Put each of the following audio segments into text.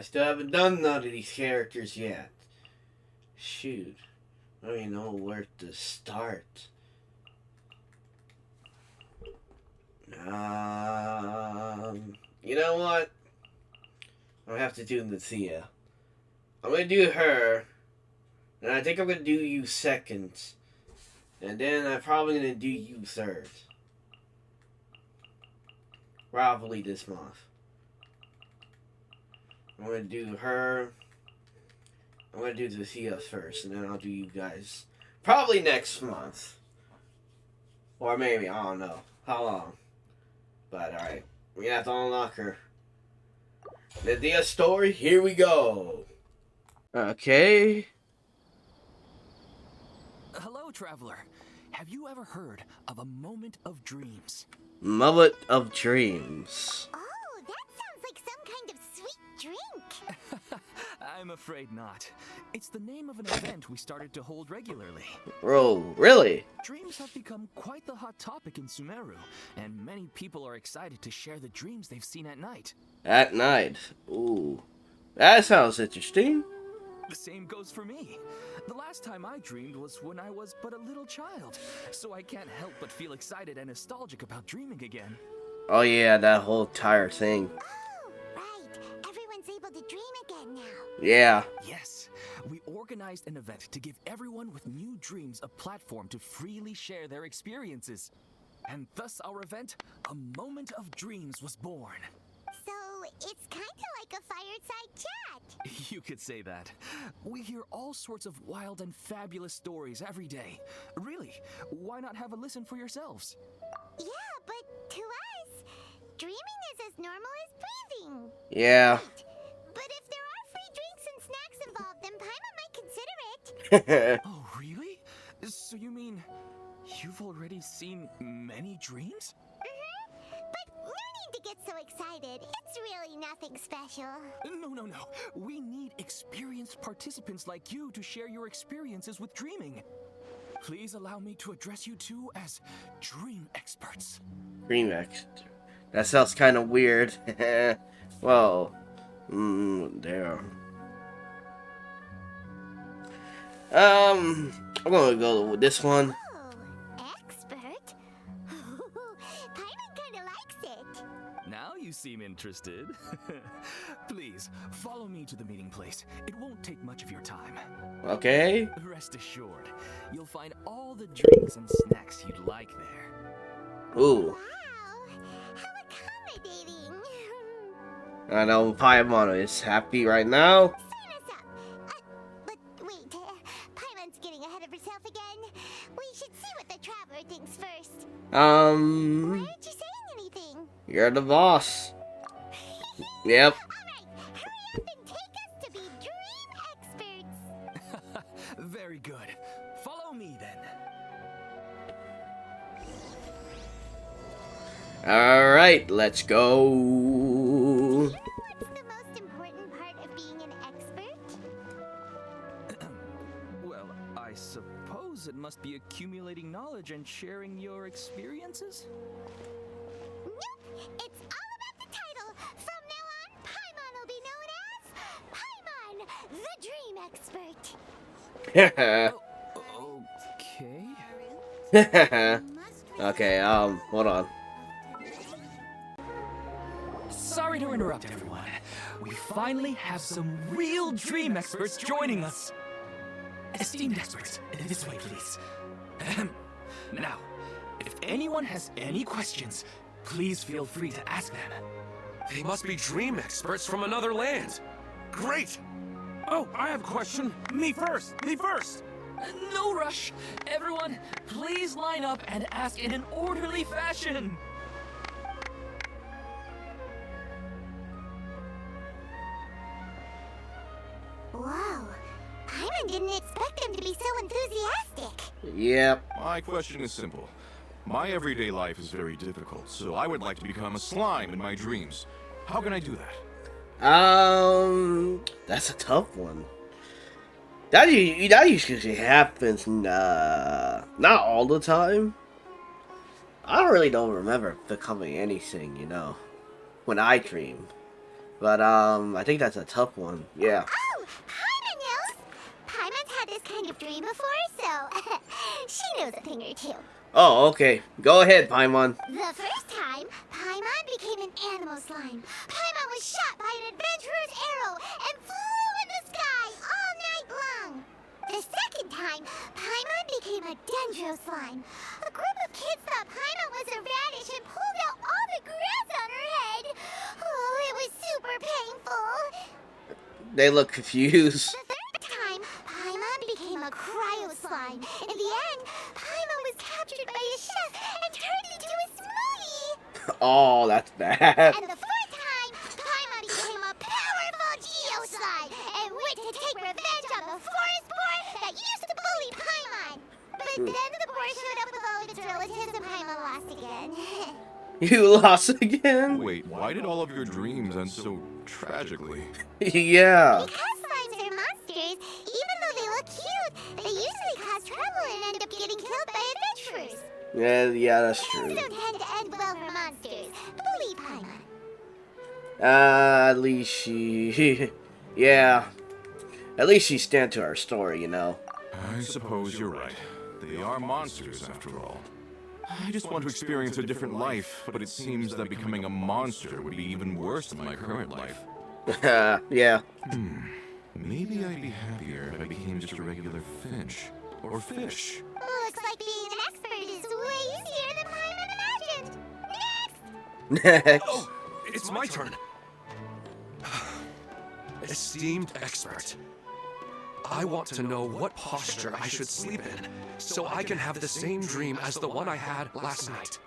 I still haven't done none of these characters yet. Shoot. I don't even know where to start. You know what? I have to do Nahida. I'm gonna do her. And I think I'm gonna do you second. And then I'm probably gonna do you third. Probably this month. I'm gonna do her. I'm gonna do Nahida first, and then I'll do you guys probably next month. Or maybe, I don't know how long. But alright. We have to unlock her. Nahida story, here we go. Okay. Hello, traveler. Have you ever heard of a moment of dreams? Moment of dreams. Oh, that sounds like some kind of sweet drink. I'm afraid not. It's the name of an event we started to hold regularly. Oh, really? Dreams have become quite the hot topic in Sumeru, and many people are excited to share the dreams they've seen at night. At night. Ooh. That sounds interesting. The same goes for me. The last time I dreamed was when I was but a little child, so I can't help but feel excited and nostalgic about dreaming again. Oh yeah, that whole entire thing. Oh, right. Everyone's able to dream again now. Yeah. Yes, we organized an event to give everyone with new dreams a platform to freely share their experiences. And thus our event, A Moment of Dreams, was born. So, it's kind of like a fireside chat. You could say that. We hear all sorts of wild and fabulous stories every day. Really, why not have a listen for yourselves? Yeah, but to us, dreaming is as normal as breathing. Yeah. Right. But if there are free drinks and snacks involved, then Paimon might consider it. Oh, really? So you mean you've already seen many dreams? But no need to get so excited. It's really nothing special. No. We need experienced participants like you to share your experiences with dreaming. Please allow me to address you two as dream experts. Dream expert. That sounds kind of weird. Well, there. I'm gonna go with this one. Oh, expert? Paimon kind of likes it. Now you seem interested. Please, follow me to the meeting place. It won't take much of your time. Okay. Rest assured, you'll find all the drinks and snacks you'd like there. Ooh. Wow, how accommodating. I know Paimon is happy right now. Sign us up. But wait, Paimon's getting ahead of herself again. We should see what the traveler thinks first. Why aren't you saying anything? You're the boss. Yep. Alright, hurry up and take us to be dream experts. Very good. Follow me then. Alright, let's go. Do you know what's the most important part of being an expert? Well, I suppose it must be accumulating knowledge and sharing your experiences? Nope, it's all about the title. From now on, Paimon will be known as Paimon, the Dream Expert. Okay. Okay, hold on. Sorry to interrupt, everyone. We finally have some real dream experts joining us. Esteemed experts, this way, please. Now, if anyone has any questions, please feel free to ask them. They must be dream experts from another land. Great! Oh, I have a question. Me first! Me first! No rush. Everyone, please line up and ask in an orderly fashion. Whoa, Paimon didn't expect him to be so enthusiastic. Yep. My question is simple. My everyday life is very difficult, so I would like to become a slime in my dreams. How can I do that? That's a tough one. That usually happens, not all the time. I don't remember becoming anything, when I dream. But I think that's a tough one. Yeah. Oh, Paimon knows. Paimon's had this kind of dream before, so she knows a thing or two. Oh, okay. Go ahead, Paimon. The first time, Paimon became an animal slime. Paimon was shot by an adventurer's arrow and flew in the sky all night long. The second time, Paimon became a dendro slime. A group of kids thought Paimon was a radish and pulled out all the grass on her head. Oh, it was super painful. They look confused. The third time, Paimon became a cryo slime. In the end, Paimon was captured by a chef and turned into a smoothie. Oh, that's bad. And the fourth time, Paimon became a powerful Geo slime and went to take revenge on the forest boar that used to bully Paimon. But then the boar showed up with all of its relatives and Paimon lost again. You lost again? Wait, why did all of your dreams end so tragically? Yeah. Because slimes are monsters, even though they look cute, they usually cause trouble and end up getting killed by adventurers. Yeah, that's Things true. don't tend to end well for monsters. Believe Paimon. At least she... yeah. At least she stand to her story, you know. I suppose you're right. They are monsters, after all. I just want to experience a different life, but it seems that becoming a monster would be even worse than my current life. Yeah. Maybe I'd be happier if I became just a regular finch. Or fish. Looks like being an expert is way easier than Paimon imagined. Next! Oh, it's my turn. Esteemed expert, I want to know what posture I should sleep in so I can have the same dream as the one I had last night.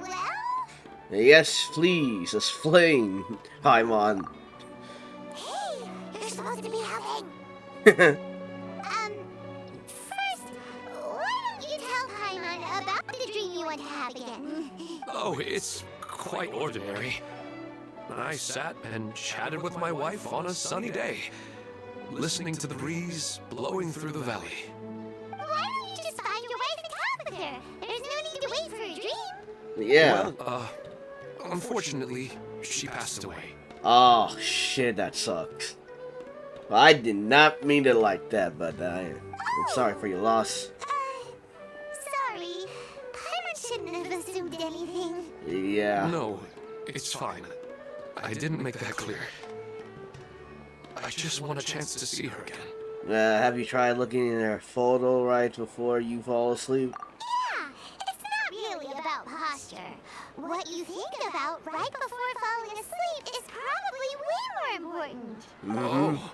Well? Yes, please. Explain, Paimon. Hey, you're supposed to be helping. First, why don't you tell Paimon about the dream you want to have again? Oh, it's quite ordinary. I sat and chatted with my wife on a sunny day, listening to the breeze blowing through the valley. Why don't you just find your wife and talk with her? There's no need to wait for a dream. Yeah. Well, unfortunately, she passed away. Oh, shit, that sucks. Well, I did not mean it like that, but I'm sorry for your loss. Sorry. Paimon shouldn't have assumed anything. Yeah. No, it's fine. I didn't make that clear. I just want a chance to see her again. Have you tried looking in her photo right before you fall asleep? Yeah, it's not really about posture. What you think about right before falling asleep is probably way more important. Oh,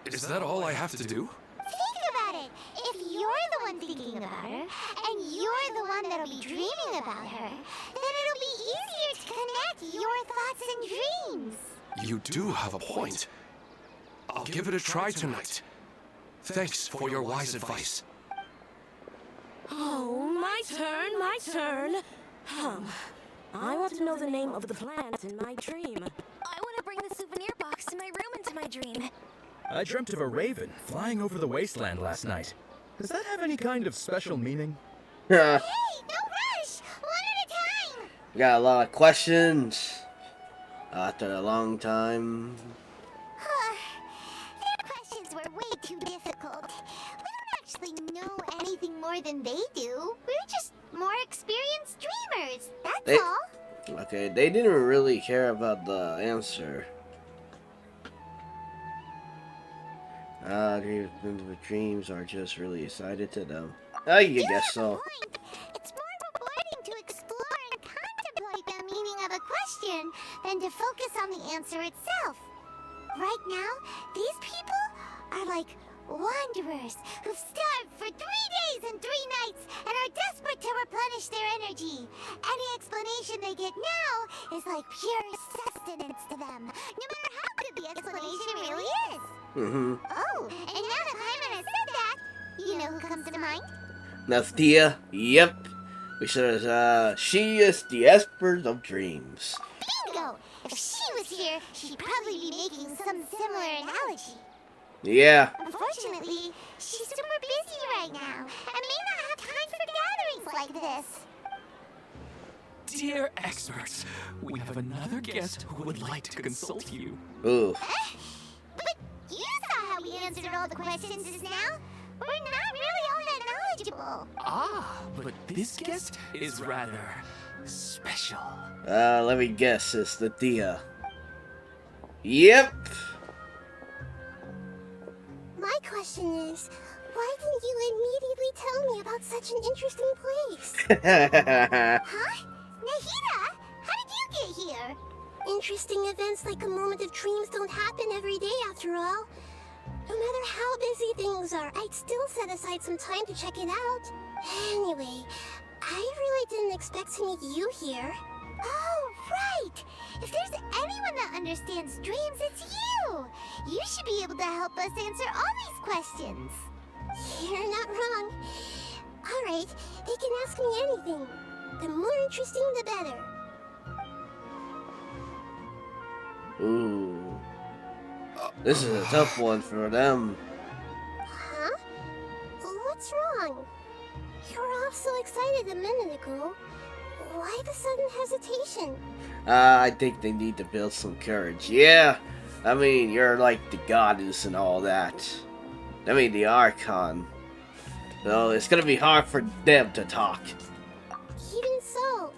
is that all I have to do? Think about it. If you're the one thinking about her, and you're the one that'll be dreaming about her, then it'll be easier to connect your thoughts and dreams. You do have a point. I'll give it a try tonight. Thanks for your wise advice. Oh, my turn. I want to know the name of the plant in my dream. I want to bring the souvenir box to my room into my dream. I dreamt of a raven flying over the wasteland last night. Does that have any kind of special meaning? Hey, no rush! One at a time! Got a lot of questions. After a long time. Their questions were way too difficult. We don't actually know anything more than they do. We're just more experienced dreamers. That's all. Okay, they didn't really care about the answer. Dreams are just really excited to them. I guess so. Point. It's more rewarding to explore and contemplate the meaning of a question than to focus on the answer itself. Right now, these people are like wanderers who've starved for 3 days and 3 nights and are desperate to replenish their energy. Any explanation they get now is like pure sustenance to them, no matter how good the explanation really is. Oh, and now that Paimon has said that, you know who comes to mind? Nahida? Yep. Because she is the expert of dreams. Bingo! If she was here, she'd probably be making some similar analogy. Yeah. Unfortunately, she's super busy right now and may not have time for gatherings like this. dear experts, we have another guest who would like to consult you. Ooh. But you saw how we answered all the questions just now. We're not really all that knowledgeable. Ah, but this guest is rather special. Let me guess, it's the Dia. Yep. My question is, why didn't you immediately tell me about such an interesting place? Huh? Nahida, how did you get here? Interesting events like a moment of dreams don't happen every day after all. No matter how busy things are, I'd still set aside some time to check it out. Anyway, I really didn't expect to meet you here. Oh, right! If there's anyone that understands dreams, it's you! You should be able to help us answer all these questions. You're not wrong. Alright, they can ask me anything. The more interesting, the better. Ooh. This is a tough one for them. Huh? What's wrong? You were all so excited a minute ago. Why the sudden hesitation? I think they need to build some courage. Yeah, I mean, you're like the goddess and all that. I mean, the Archon. So it's gonna be hard for them to talk. Even so,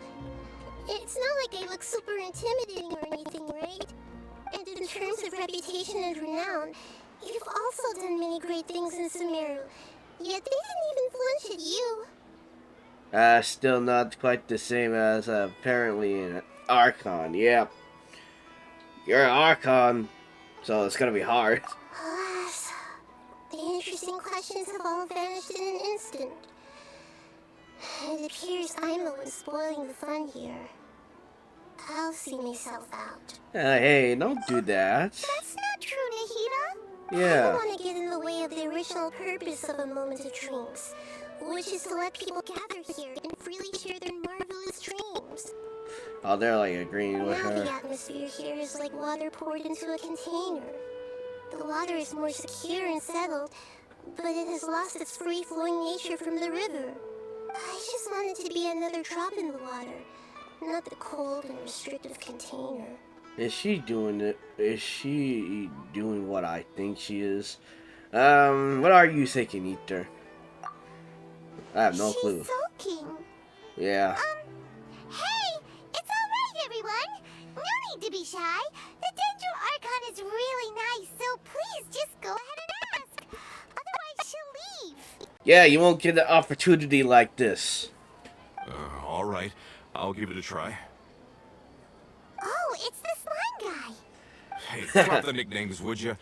it's not like I look super intimidating or anything, right? And in terms of reputation and renown, you've also done many great things in Sumeru. Yet they didn't even flinch at you. Still not quite the same as apparently an Archon. Yeah, you're an Archon, so it's gonna be hard. Alas, the interesting questions have all vanished in an instant. It appears I'm the one spoiling the fun here. I'll see myself out. Hey, don't do that. That's not true, Nahida. I Yeah. don't want to get in the way of the original purpose of a moment of dreams, which is to let people gather here and freely share their marvelous dreams. Oh, they're like agreeing with Now the her. atmosphere here is like water poured into a container. The water is more secure and settled, but it has lost its free-flowing nature from the river. I just want it to be another drop in the water, not the cold and restrictive container. Is she doing it? Is she doing what I think she is? What are you thinking, Ether? I have no clue. She's soaking. Yeah. Hey! It's alright, everyone! No need to be shy. The Dendro Archon is really nice, so please just go ahead and ask. Otherwise, she'll leave. Yeah, you won't get an opportunity like this. Alright, I'll give it a try. Oh, it's the slime guy. Hey, drop the nicknames, would you?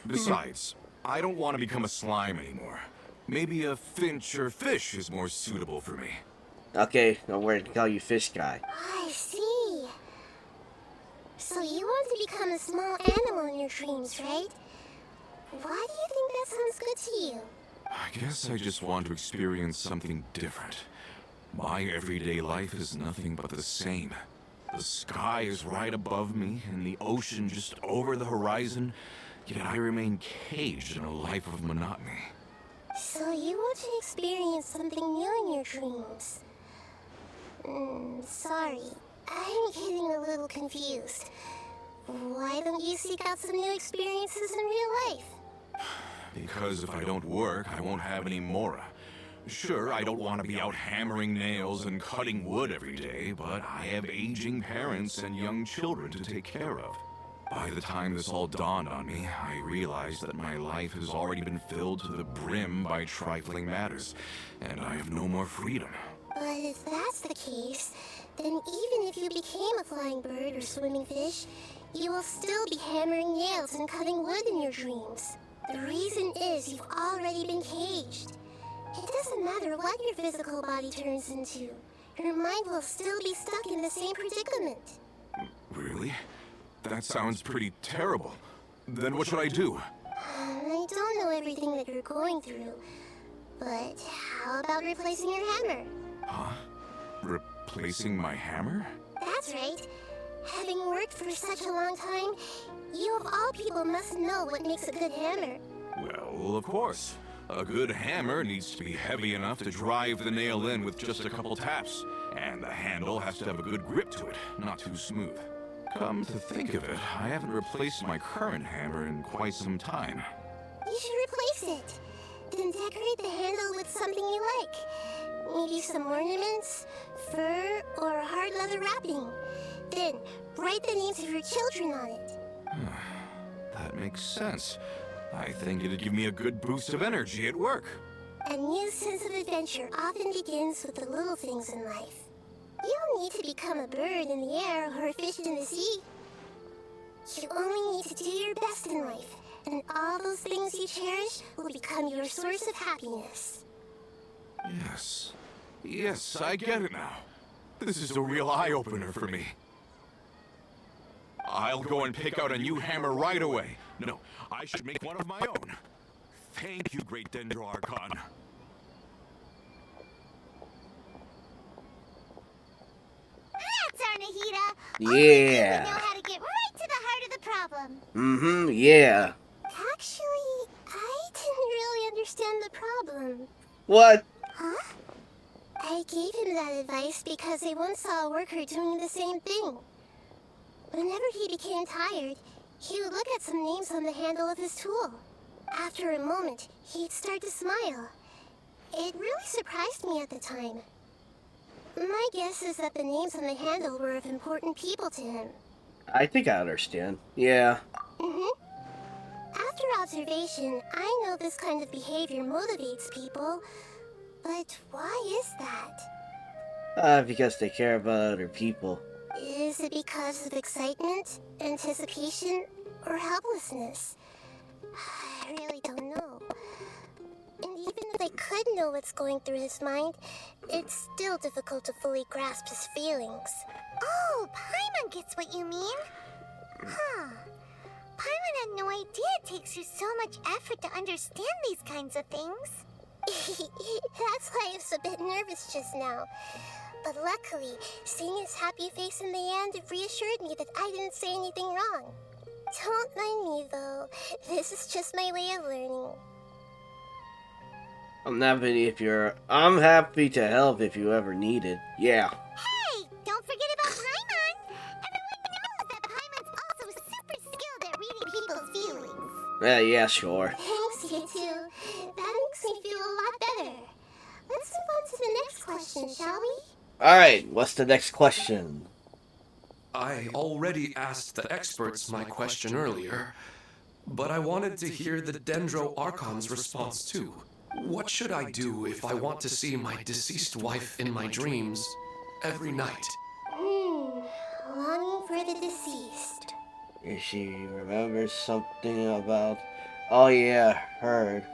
Besides, I don't want to become a slime anymore. Maybe a finch or fish is more suitable for me. Okay, I'm going to call you Fish Guy. I see. So you want to become a small animal in your dreams, right? Why do you think that sounds good to you? I guess I just want to experience something different. My everyday life is nothing but the same. The sky is right above me, and the ocean just over the horizon, yet I remain caged in a life of monotony. So you want to experience something new in your dreams? Sorry. I'm getting a little confused. Why don't you seek out some new experiences in real life? Because if I don't work, I won't have any mora. Sure, I don't want to be out hammering nails and cutting wood every day, but I have aging parents and young children to take care of. By the time this all dawned on me, I realized that my life has already been filled to the brim by trifling matters, and I have no more freedom. But if that's the case, then even if you became a flying bird or swimming fish, you will still be hammering nails and cutting wood in your dreams. The reason is you've already been caged. It doesn't matter what your physical body turns into. Your mind will still be stuck in the same predicament. Really? That sounds pretty terrible. Then what should I do? I don't know everything that you're going through, but how about replacing your hammer? Huh? Replacing my hammer? That's right. Having worked for such a long time, you of all people must know what makes a good hammer. Well, of course. A good hammer needs to be heavy enough to drive the nail in with just a couple taps, And the handle has to have a good grip to it, not too smooth. Come to think of it, I haven't replaced my current hammer in quite some time. You should replace it. Then decorate the handle with something you like. Maybe some ornaments, fur, or hard leather wrapping. Then write the names of your children on it. That makes sense. I think it'd give me a good boost of energy at work. A new sense of adventure often begins with the little things in life. You don't need to become a bird in the air or a fish in the sea. You only need to do your best in life, and all those things you cherish will become your source of happiness. Yes. Yes, I get it now. This is a real eye-opener for me. I'll go and pick out a new hammer right away. No, I should make one of my own. Thank you, Great Dendro Archon. That's our Nahida. Yeah. We know how to get right to the heart of the problem. Mm-hmm, yeah. Actually, I didn't really understand the problem. What? Huh? I gave him that advice because I once saw a worker doing the same thing. Whenever he became tired, he would look at some names on the handle of his tool. After a moment, he'd start to smile. It really surprised me at the time. My guess is that the names on the handle were of important people to him. I think I understand. Yeah. After observation, I know this kind of behavior motivates people, but why is that? Because they care about other people. Is it because of excitement, anticipation, or helplessness? I really don't know. And even if I could know what's going through his mind, it's still difficult to fully grasp his feelings. Oh, Paimon gets what you mean. Huh. Paimon had no idea it takes you so much effort to understand these kinds of things. That's why I was a bit nervous just now. But luckily, seeing his happy face in the end reassured me that I didn't say anything wrong. Don't mind me, though. This is just my way of learning. I'm happy to help if you ever need it. Yeah. Hey, don't forget about Paimon! Everyone knows that Paimon's also super skilled at reading people's feelings. Yeah, sure. Thanks, you two. That makes me feel a lot better. Let's move on to the next question, shall we? Alright, what's the next question? I already asked the experts my question earlier, but I wanted to hear the Dendro Archon's response too. What should I do if I want to see my deceased wife in my dreams every night? Longing for the deceased. If she remembers something about... Oh yeah, her.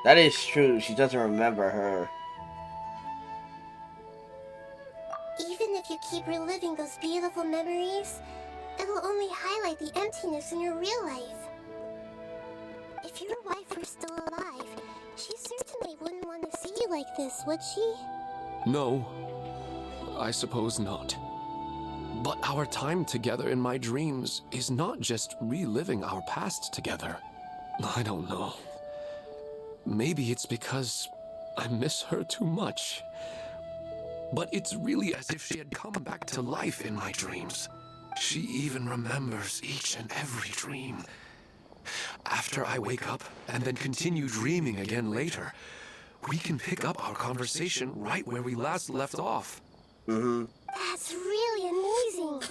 That is true. She doesn't remember her. Even if you keep reliving those beautiful memories, it'll only highlight the emptiness in your real life. If your wife were still alive, she certainly wouldn't want to see you like this, would she? No, I suppose not. But our time together in my dreams is not just reliving our past together. I don't know. Maybe it's because I miss her too much. But it's really as if she had come back to life in my dreams. She even remembers each and every dream. After I wake up and then continue dreaming again later, we can pick up our conversation right where we last left off. That's really amazing.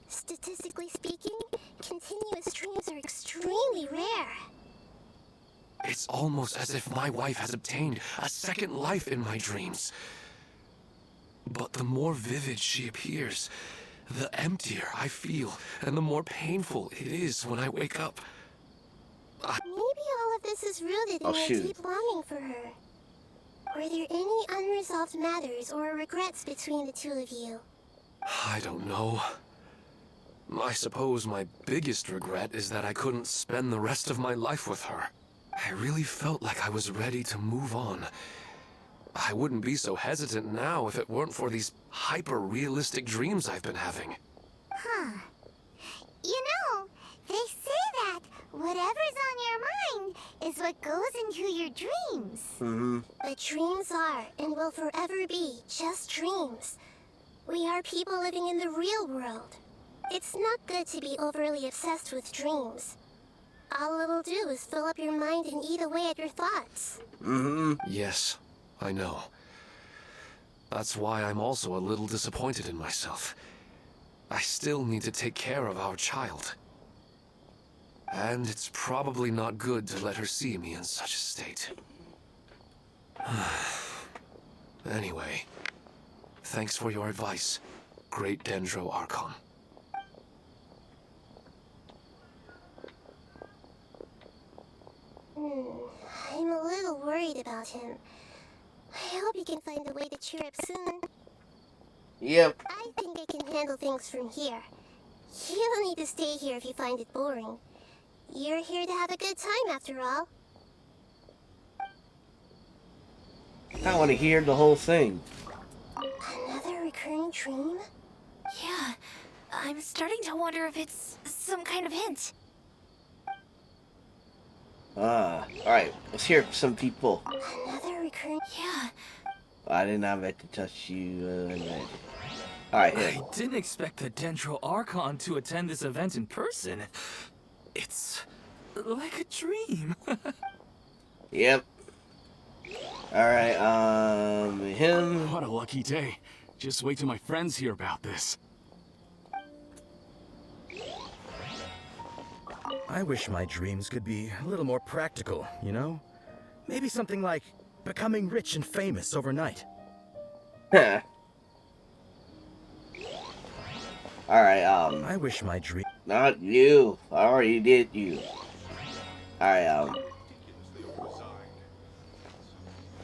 Statistically speaking, continuous dreams are extremely rare. It's almost as if my wife has obtained a second life in my dreams. But the more vivid she appears, the emptier I feel, and the more painful it is when I wake up. Maybe all of this is rooted in your deep longing for her. Were there any unresolved matters or regrets between the two of you? I don't know. I suppose my biggest regret is that I couldn't spend the rest of my life with her. I really felt like I was ready to move on. I wouldn't be so hesitant now if it weren't for these hyper-realistic dreams I've been having. Huh. You know, they Whatever's on your mind is what goes into your dreams. Mm-hmm. But dreams are and will forever be just dreams. We are people living in the real world. It's not good to be overly obsessed with dreams. All it'll do is fill up your mind and eat away at your thoughts. Mm-hmm. Yes, I know. That's why I'm also a little disappointed in myself. I still need to take care of our child. And it's probably not good to let her see me in such a state. Anyway, thanks for your advice, Great Dendro Archon. I'm a little worried about him. I hope he can find a way to cheer up soon. Yep. I think I can handle things from here. You don't need to stay here if you find it boring. You're here to have a good time after all. I want to hear the whole thing. Another recurring dream? Yeah, I'm starting to wonder if it's some kind of hint. Alright, let's hear from some people. Another recurring... Yeah, I did not meant to touch you. Alright, I here. didn't expect the Dendro Archon to attend this event in person. It's like a dream. Yep. Alright, him. What a lucky day. Just wait till my friends hear about this. I wish my dreams could be a little more practical, you know? Maybe something like becoming rich and famous overnight. Huh. Alright, I wish my dream... not you. I already did you. Alright,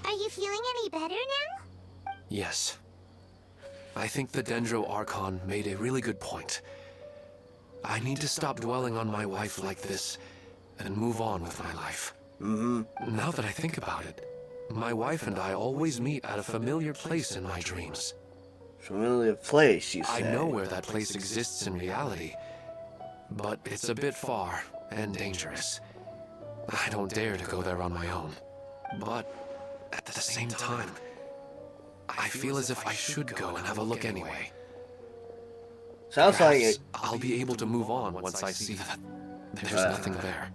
Are you feeling any better now? Yes. I think the Dendro Archon made a really good point. I need to stop dwelling on my wife like this and move on with my life. mm-hmm. Now that I think about it, my wife and I always meet at a familiar place in my dreams. Familiar place, you say? I know where that place exists in reality, but it's a bit far and dangerous. I don't dare to go there on my own. But at the same time, I feel as if I should go and have a look anyway. Sounds like Perhaps it. I'll be able to move on once I see that there's nothing there.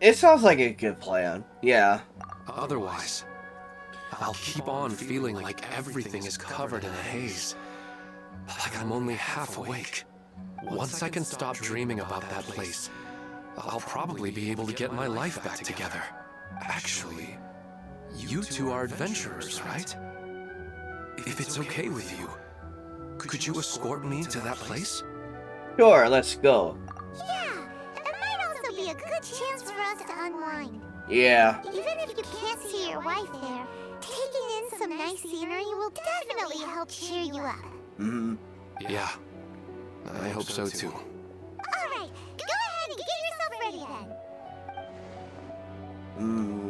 It sounds like a good plan. Yeah. Otherwise, I'll keep on feeling like everything is covered in a haze. Like I'm only half awake. Once I can stop dreaming about that place, I'll probably be able to get my life back together. Actually, you two are adventurers, right? If it's okay with you, could you escort me to that place? Sure, let's go. Yeah, it might also be a good chance for us to unwind. Yeah. Even if you can't see your wife there, taking in some nice scenery will definitely help cheer you up. Mm-hmm. Yeah, I hope so too. Alright, go ahead and get yourself ready then.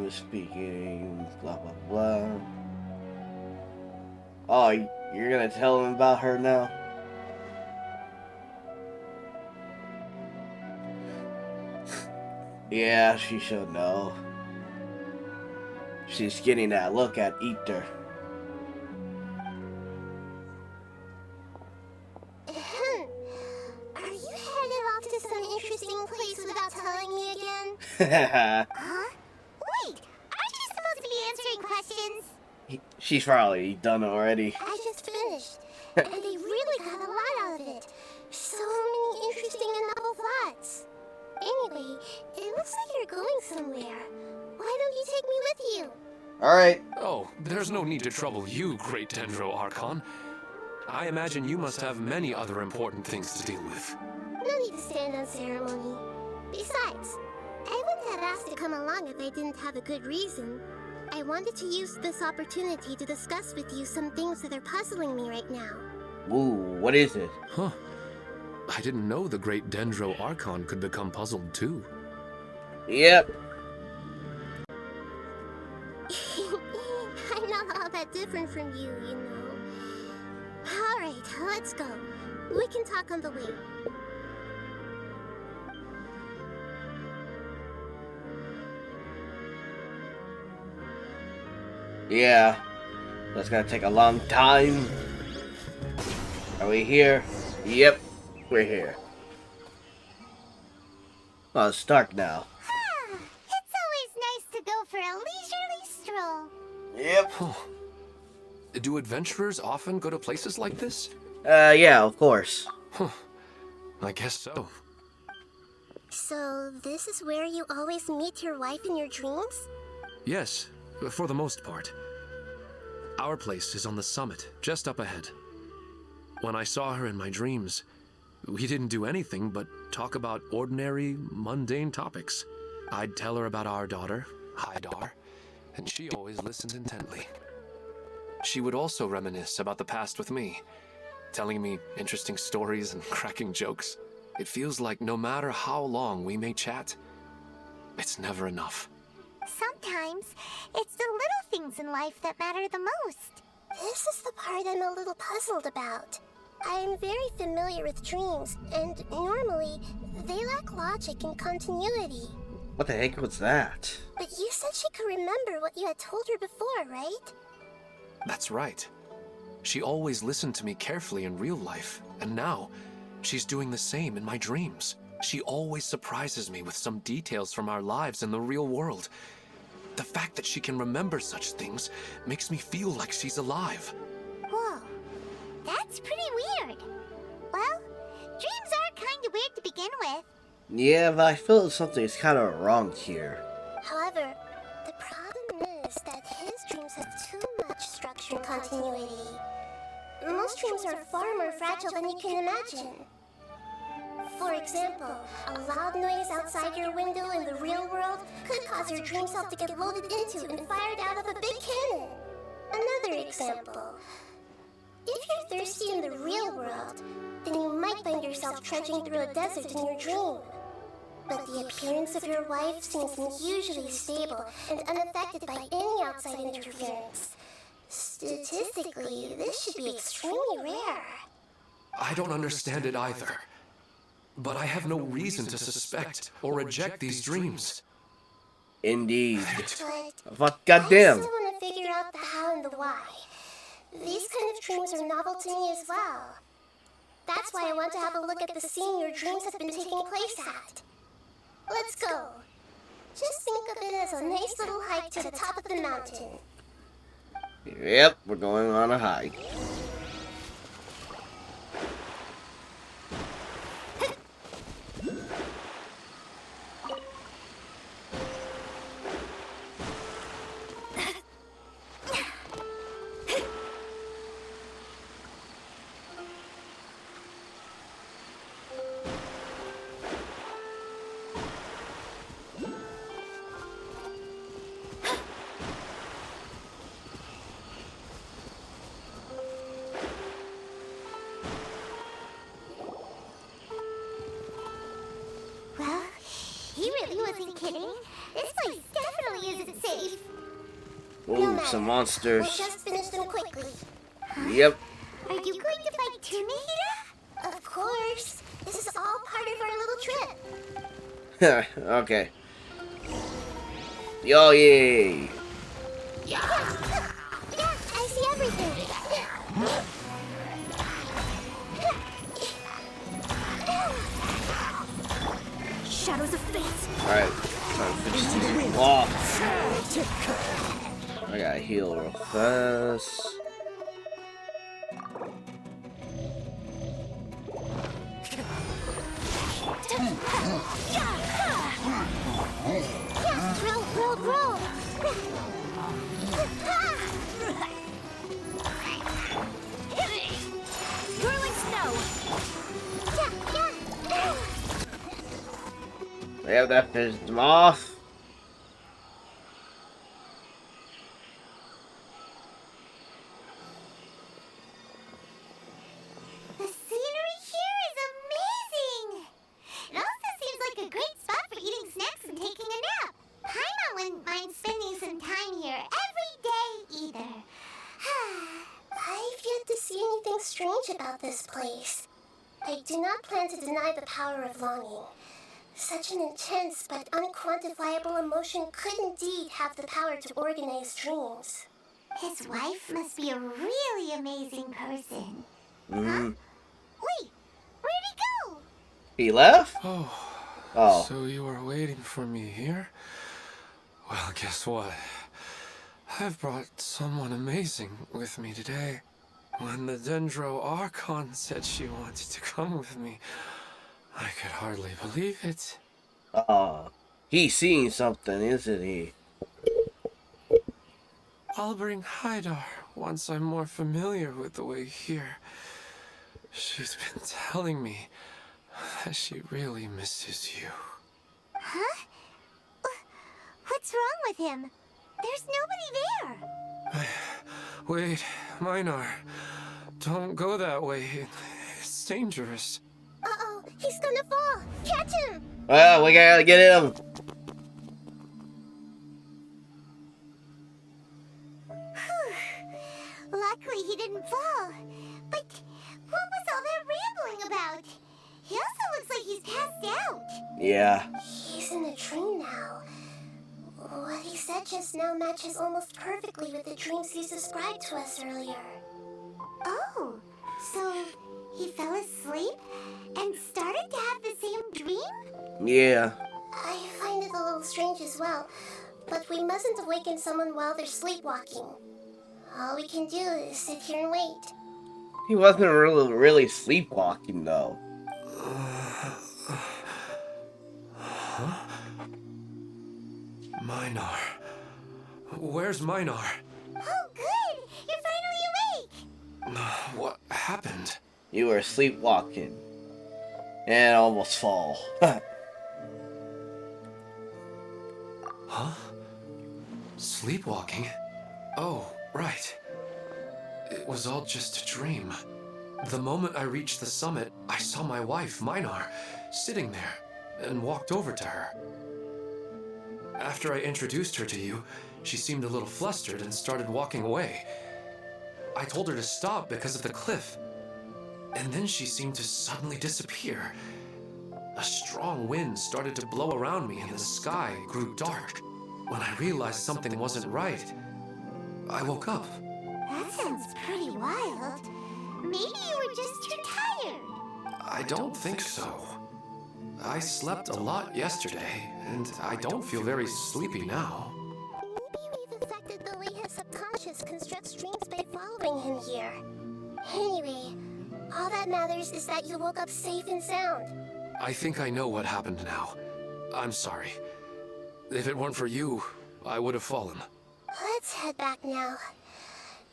Speaking, blah, blah, blah. Oh, you're gonna tell him about her now? Yeah, she should know. She's getting that look at Ether. Are you headed off to some interesting place without telling me again? Huh? Wait, aren't you supposed to be answering questions? She's probably done already. I just finished, and they really got a lot out of it. So many interesting and novel thoughts. Anyway, it looks like you're going somewhere. Why don't you take me with you? Alright. Oh, there's no need to trouble you, Great Dendro Archon. I imagine you must have many other important things to deal with. No need to stand on ceremony. Besides, I wouldn't have asked to come along if I didn't have a good reason. I wanted to use this opportunity to discuss with you some things that are puzzling me right now. Ooh, what is it? Huh. I didn't know the Great Dendro Archon could become puzzled too. Yep. I'm not all that different from you, you know. Alright, let's go. We can talk on the way. Yeah. That's gonna take a long time. Are we here? Yep, we're here. Oh, it's dark now. It's always nice to go for a leisurely stroll. Yep. Do adventurers often go to places like this? Yeah, of course. I guess so. So, this is where you always meet your wife in your dreams? Yes, for the most part. Our place is on the summit, just up ahead. When I saw her in my dreams, we didn't do anything but talk about ordinary, mundane topics. I'd tell her about our daughter, Haidar, and she always listened intently. She would also reminisce about the past with me, telling me interesting stories and cracking jokes. It feels like no matter how long we may chat, it's never enough. Sometimes, it's the little things in life that matter the most. This is the part I'm a little puzzled about. I'm very familiar with dreams, and normally, they lack logic and continuity. What the heck was that? But you said she could remember what you had told her before, right? That's right. She always listened to me carefully in real life, and now, she's doing the same in my dreams. She always surprises me with some details from our lives in the real world. The fact that she can remember such things makes me feel like she's alive. Whoa, that's pretty weird. Well, dreams are kind of weird to begin with. Yeah, but I feel something's kind of wrong here. However, the problem is that his dreams have too much structure and continuity. Most dreams are far more fragile than you can imagine. For example, a loud noise outside your window in the real world could cause your dream self to get loaded into and fired out of a big cannon. Another example. If you're thirsty in the real world, then you might find yourself trudging through a desert in your dream. But the appearance of your wife seems unusually stable and unaffected by any outside interference. Statistically, this should be extremely rare. I don't understand it either. But I have no reason to suspect or reject these dreams. Indeed. But What I goddamn? still want to figure out the how and the why. These kind of dreams are novel to me as well. That's why I want to have a look at the scene your dreams have been taking place at. Let's go. Just think of it as a nice little hike to the top of the mountain. Yep, we're going on a hike. Well, he really wasn't kidding. This place definitely isn't safe. Ooh, matter. some We'll monsters. just finish them quickly. Yep. Are you going to fight too, Nahida? Of course. This is all part of our little trip. Okay. Yo, yay. Yeah, I see everything. Shadows of fate. Alright. Wow. I gotta heal real fast. Roll. Whirling snow. Yeah, that pissed them off. The scenery here is amazing! It also seems like a great spot for eating snacks and taking a nap. Paimon wouldn't mind spending some time here every day either. I've yet to see anything strange about this place. I do not plan to deny the power of longing. Such an intense but unquantifiable emotion could indeed have the power to organize dreams. His wife must be a really amazing person. Mm-hmm. Huh? Wait, where'd he go? He left? Oh, so you were waiting for me here? Well, guess what? I've brought someone amazing with me today. When the Dendro Archon said she wanted to come with me, I could hardly believe it. He's seeing something, isn't he? I'll bring Haidar once I'm more familiar with the way here. She's been telling me that she really misses you. Huh? What's wrong with him? There's nobody there. Wait, Minar. Don't go that way. It's dangerous. Uh-oh, he's gonna fall. Catch him! Well, we gotta get him. Luckily he didn't fall. But what was all that rambling about? He also looks like he's passed out. Yeah. He's in a dream now. What he said just now matches almost perfectly with the dreams he described to us earlier. Oh, so he fell asleep and started to have the same dream? Yeah. I find it a little strange as well, but we mustn't awaken someone while they're sleepwalking. All we can do is sit here and wait. He wasn't really sleepwalking, though. Minar. Where's Minar? Oh, good! You're finally awake! What happened? You were sleepwalking. And almost fall. Huh? Sleepwalking? Oh, right. It was all just a dream. The moment I reached the summit, I saw my wife, Minar, sitting there, and walked over to her. After I introduced her to you, she seemed a little flustered and started walking away. I told her to stop because of the cliff, and then she seemed to suddenly disappear. A strong wind started to blow around me and the sky grew dark. When I realized something wasn't right, I woke up. That sounds pretty wild. Maybe you were just too tired. I don't think so. I slept a lot yesterday, and I don't feel very sleepy now. Maybe we've affected the way his subconscious constructs dreams by following him here. Anyway, all that matters is that you woke up safe and sound. I think I know what happened now. I'm sorry. If it weren't for you, I would have fallen. Let's head back now.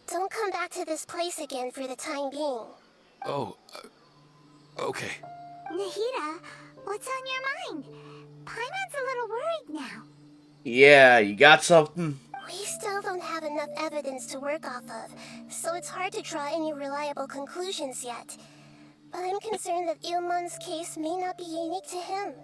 Don't come back to this place again for the time being. Oh, okay. Nahida, what's on your mind? Paimon's a little worried now. Yeah, you got something? We still don't have enough evidence to work off of, so it's hard to draw any reliable conclusions yet. But I'm concerned that Ilmon's case may not be unique to him.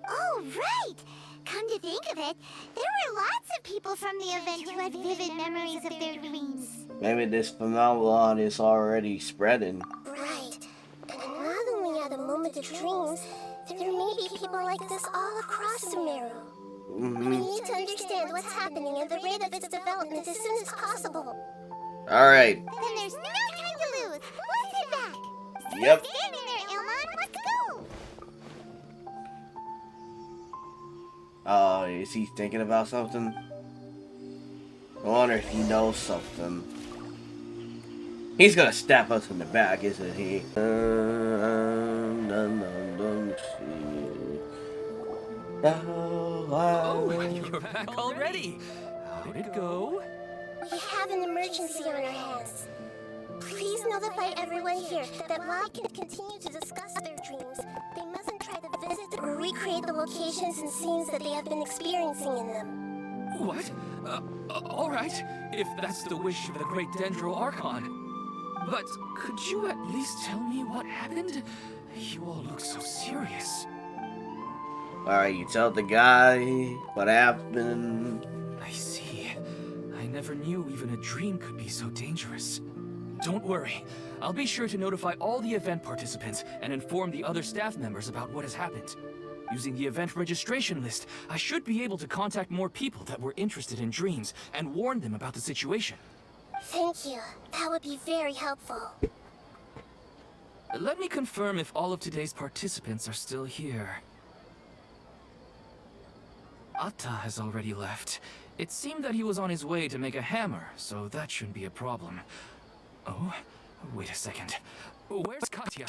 Oh, right! Come to think of it, there were lots of people from the event who had vivid memories of their dreams. Maybe this phenomenon is already spreading. Right. And not only at a moment of dreams, there may be people like this all across Sumeru. We need to understand what's happening and the rate of its development as soon as possible. Alright. Then there's no time to lose. Let's head back. Yep. Stay standing there, Ilmon. Let's go. Oh, is he thinking about something? I wonder if he knows something. He's gonna stab us in the back, isn't he? Oh, you're back already. How'd it go? We have an emergency on our hands. Please notify everyone here that while we can continue to discuss their dreams, they mustn't try to visit or recreate the locations and scenes that they have been experiencing in them. What? All right, if that's the wish of the great Dendro Archon. But could you at least tell me what happened? You all look so serious. Alright, you tell the guy what happened. I see. I never knew even a dream could be so dangerous. Don't worry. I'll be sure to notify all the event participants and inform the other staff members about what has happened. Using the event registration list, I should be able to contact more people that were interested in dreams and warn them about the situation. Thank you. That would be very helpful. Let me confirm if all of today's participants are still here. Atta has already left. It seemed that he was on his way to make a hammer, so that shouldn't be a problem. Oh, wait a second. Where's Katya?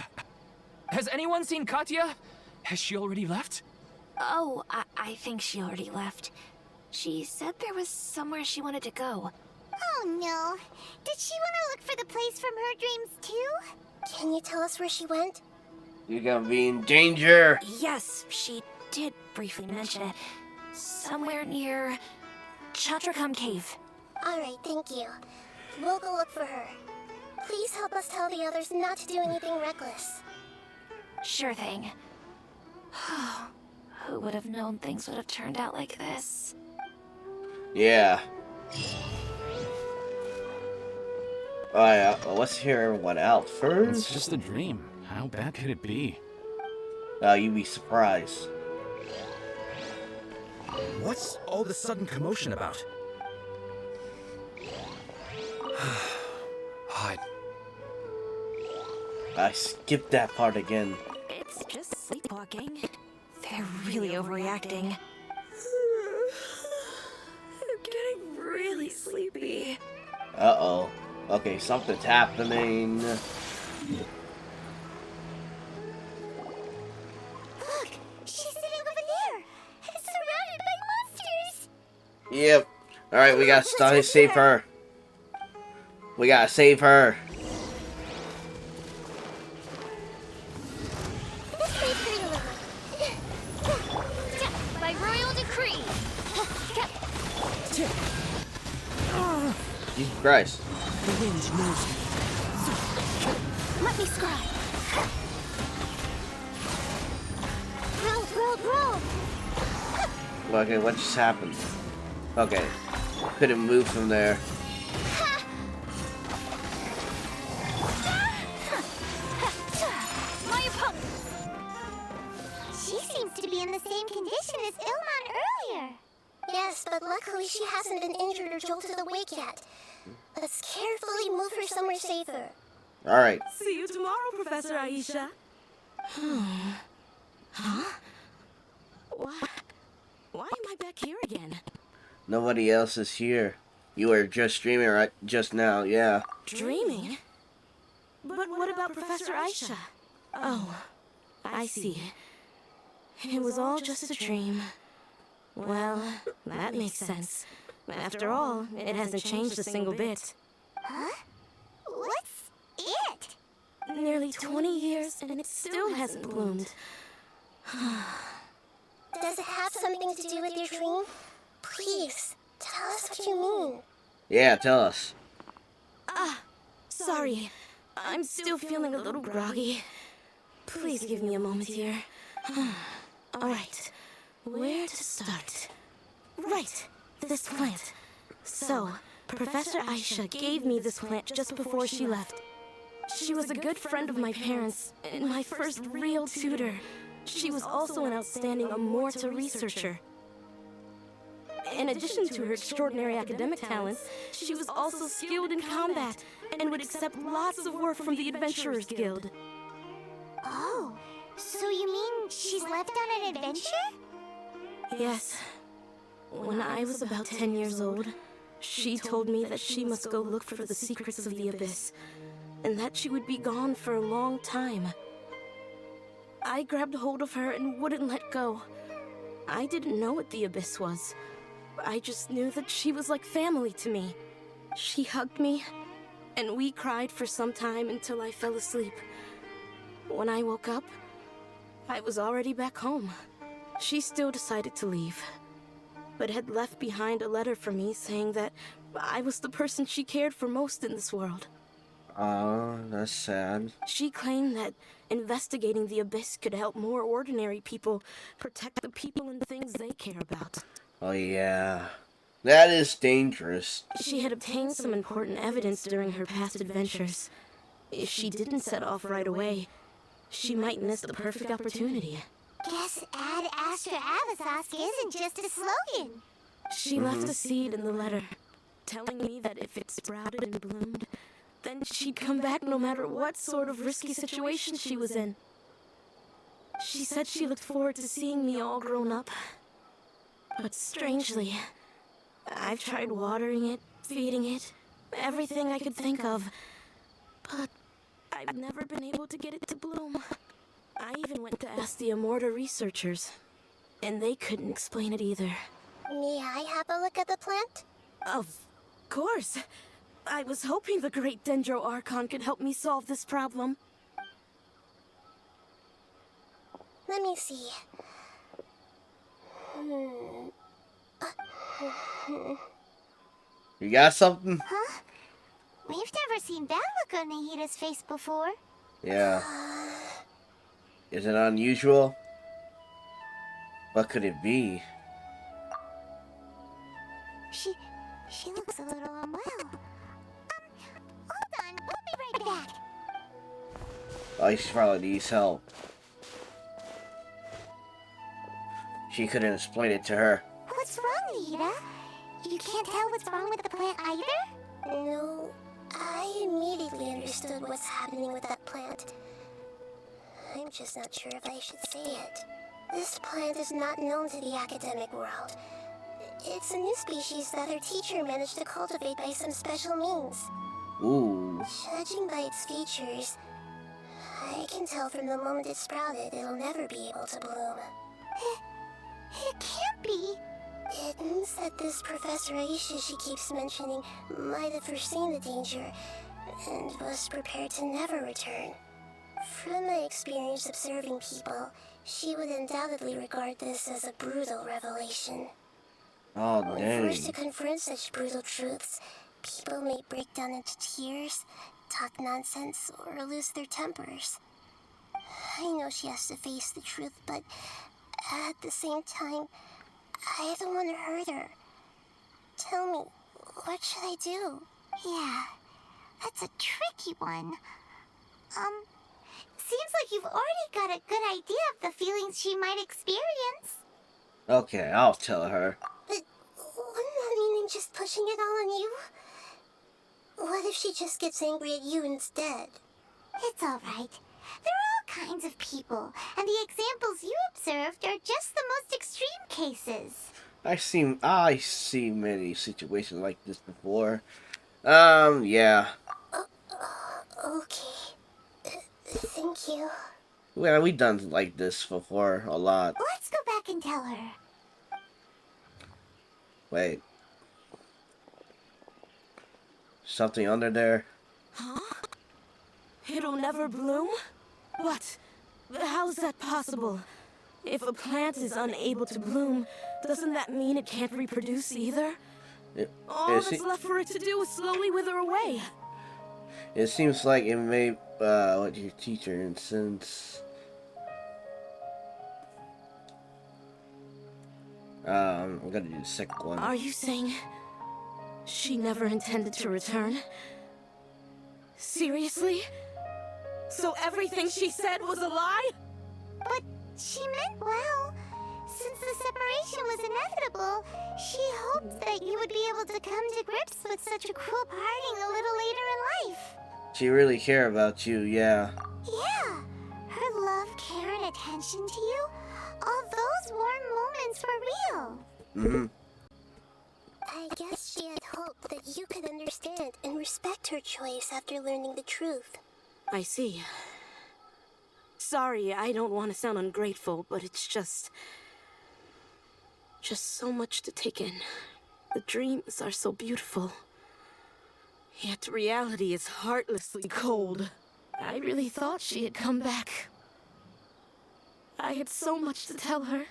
Has anyone seen Katya? Has she already left? Oh, I think she already left. She said there was somewhere she wanted to go. Oh no. Did she want to look for the place from her dreams too? Can you tell us where she went? You're gonna be in danger. Yes, she did briefly mention it. Somewhere near Chatrakam Cave. Alright, thank you. We'll go look for her. Please help us tell the others not to do anything reckless. Sure thing. Who would have known things would have turned out like this? Yeah. Alright, let's hear what else first. It's just a dream. How bad could it be? You'd be surprised. What's all the sudden commotion about? I skipped that part again. It's just sleepwalking. They're really overreacting. I'm getting really sleepy. Uh-oh. Okay, something's happening. Look, she's sitting over there. And surrounded by monsters. Yep. Alright, we gotta save her. We gotta save her. By royal decree. Jesus Christ. The wind knows me. Let me scribe. Roll. Okay, what just happened? Okay. Couldn't move from there. My opponent. She seems to be in the same condition as Ilman earlier. Yes, but luckily she hasn't been injured or jolted awake yet. Let's carefully move her somewhere safer. Alright. See you tomorrow, Professor Aisha. Huh? Why am I back here again? Nobody else is here. You were just dreaming right just now, yeah. Dreaming? But what about Professor Aisha? Oh, I see. It was all just a dream. Well, that makes sense. After all, it hasn't changed a single bit. Huh? What's it? Nearly 20 years and it still hasn't bloomed. Does it have something to do with your dream? Please, tell us what you mean. Yeah, tell us. Sorry. I'm still feeling a little groggy. Please give me a moment here. Alright. Where to start? Right. This plant. So, Professor Aisha gave me this plant just before she left. She was a good friend of my parents and my first real tutor. She was also an outstanding Amorta researcher. In addition to her extraordinary academic talents, she was also skilled in combat and would accept lots of work from the Adventurers Guild. Oh, so you mean she's left on an adventure? Yes. When I was about 10 years old, she told me that she must go look for the secrets of the Abyss, and that she would be gone for a long time. I grabbed hold of her and wouldn't let go. I didn't know what the Abyss was. I just knew that she was like family to me. She hugged me, and we cried for some time until I fell asleep. When I woke up, I was already back home. She still decided to leave, but had left behind a letter for me saying that I was the person she cared for most in this world. Oh, that's sad. She claimed that investigating the Abyss could help more ordinary people protect the people and things they care about. Oh, yeah. That is dangerous. She had obtained some important evidence during her past adventures. If she didn't set off right away, she might miss the perfect opportunity. Guess Ad Astra Avasosk isn't just a slogan. She left a seed in the letter, telling me that if it sprouted and bloomed, then she'd come back no matter what sort of risky situation she was in. She said she looked forward to seeing me all grown up. But strangely, I've tried watering it, feeding it, everything I could think of. But I've never been able to get it to bloom. I even went to ask the Immorta researchers, and they couldn't explain it either. May I have a look at the plant? Of course. I was hoping the great Dendro Archon could help me solve this problem. Let me see. You got something? Huh? We've never seen that look on Nahida's face before. Yeah. Is it unusual? What could it be? She looks a little unwell. Hold on, we'll be right back. Oh, she probably needs help. She couldn't explain it to her. What's wrong, Nahida? You can't tell what's wrong with the plant either? No, I immediately understood what's happening with that plant. I'm just not sure if I should say it. This plant is not known to the academic world. It's a new species that our teacher managed to cultivate by some special means. Ooh. Judging by its features, I can tell from the moment it sprouted it'll never be able to bloom. It can't be. It means that this Professor Aisha she keeps mentioning might have foreseen the danger and was prepared to never return. From my experience observing people, she would undoubtedly regard this as a brutal revelation. Oh, When dang. forced to confront such brutal truths, people may break down into tears, talk nonsense, or lose their tempers. I know she has to face the truth, but at the same time, I don't want to hurt her. Tell me, what should I do? Yeah, that's a tricky one. Seems like you've already got a good idea of the feelings she might experience. Okay, I'll tell her. But wouldn't that mean I'm just pushing it all on you? What if she just gets angry at you instead? It's all right. There are all kinds of people, and the examples you observed are just the most extreme cases. I see many situations like this before. Yeah. Okay. Thank you. Well, we've done like this before a lot. Let's go back and tell her. Wait. Something under there? Huh? It'll never bloom? What? How's that possible? If a plant is unable to bloom, doesn't that mean it can't reproduce either? All that's left for it to do is slowly wither away. It seems like it may, what your teacher, and since, I'm gonna do the second one. Are you saying she never intended to return? Seriously? So everything she said was a lie? But she meant well. Since the separation was inevitable, she hoped that you would be able to come to grips with such a cruel parting a little later in life. She really cared about you, yeah. Yeah. Her love, care, and attention to you, all those warm moments were real. Mm-hmm. I guess she had hoped that you could understand and respect her choice after learning the truth. I see. Sorry, I don't want to sound ungrateful, but it's just so much to take in. The dreams are so beautiful. Yet reality is heartlessly cold. I really thought she had come back. I had so much to tell her.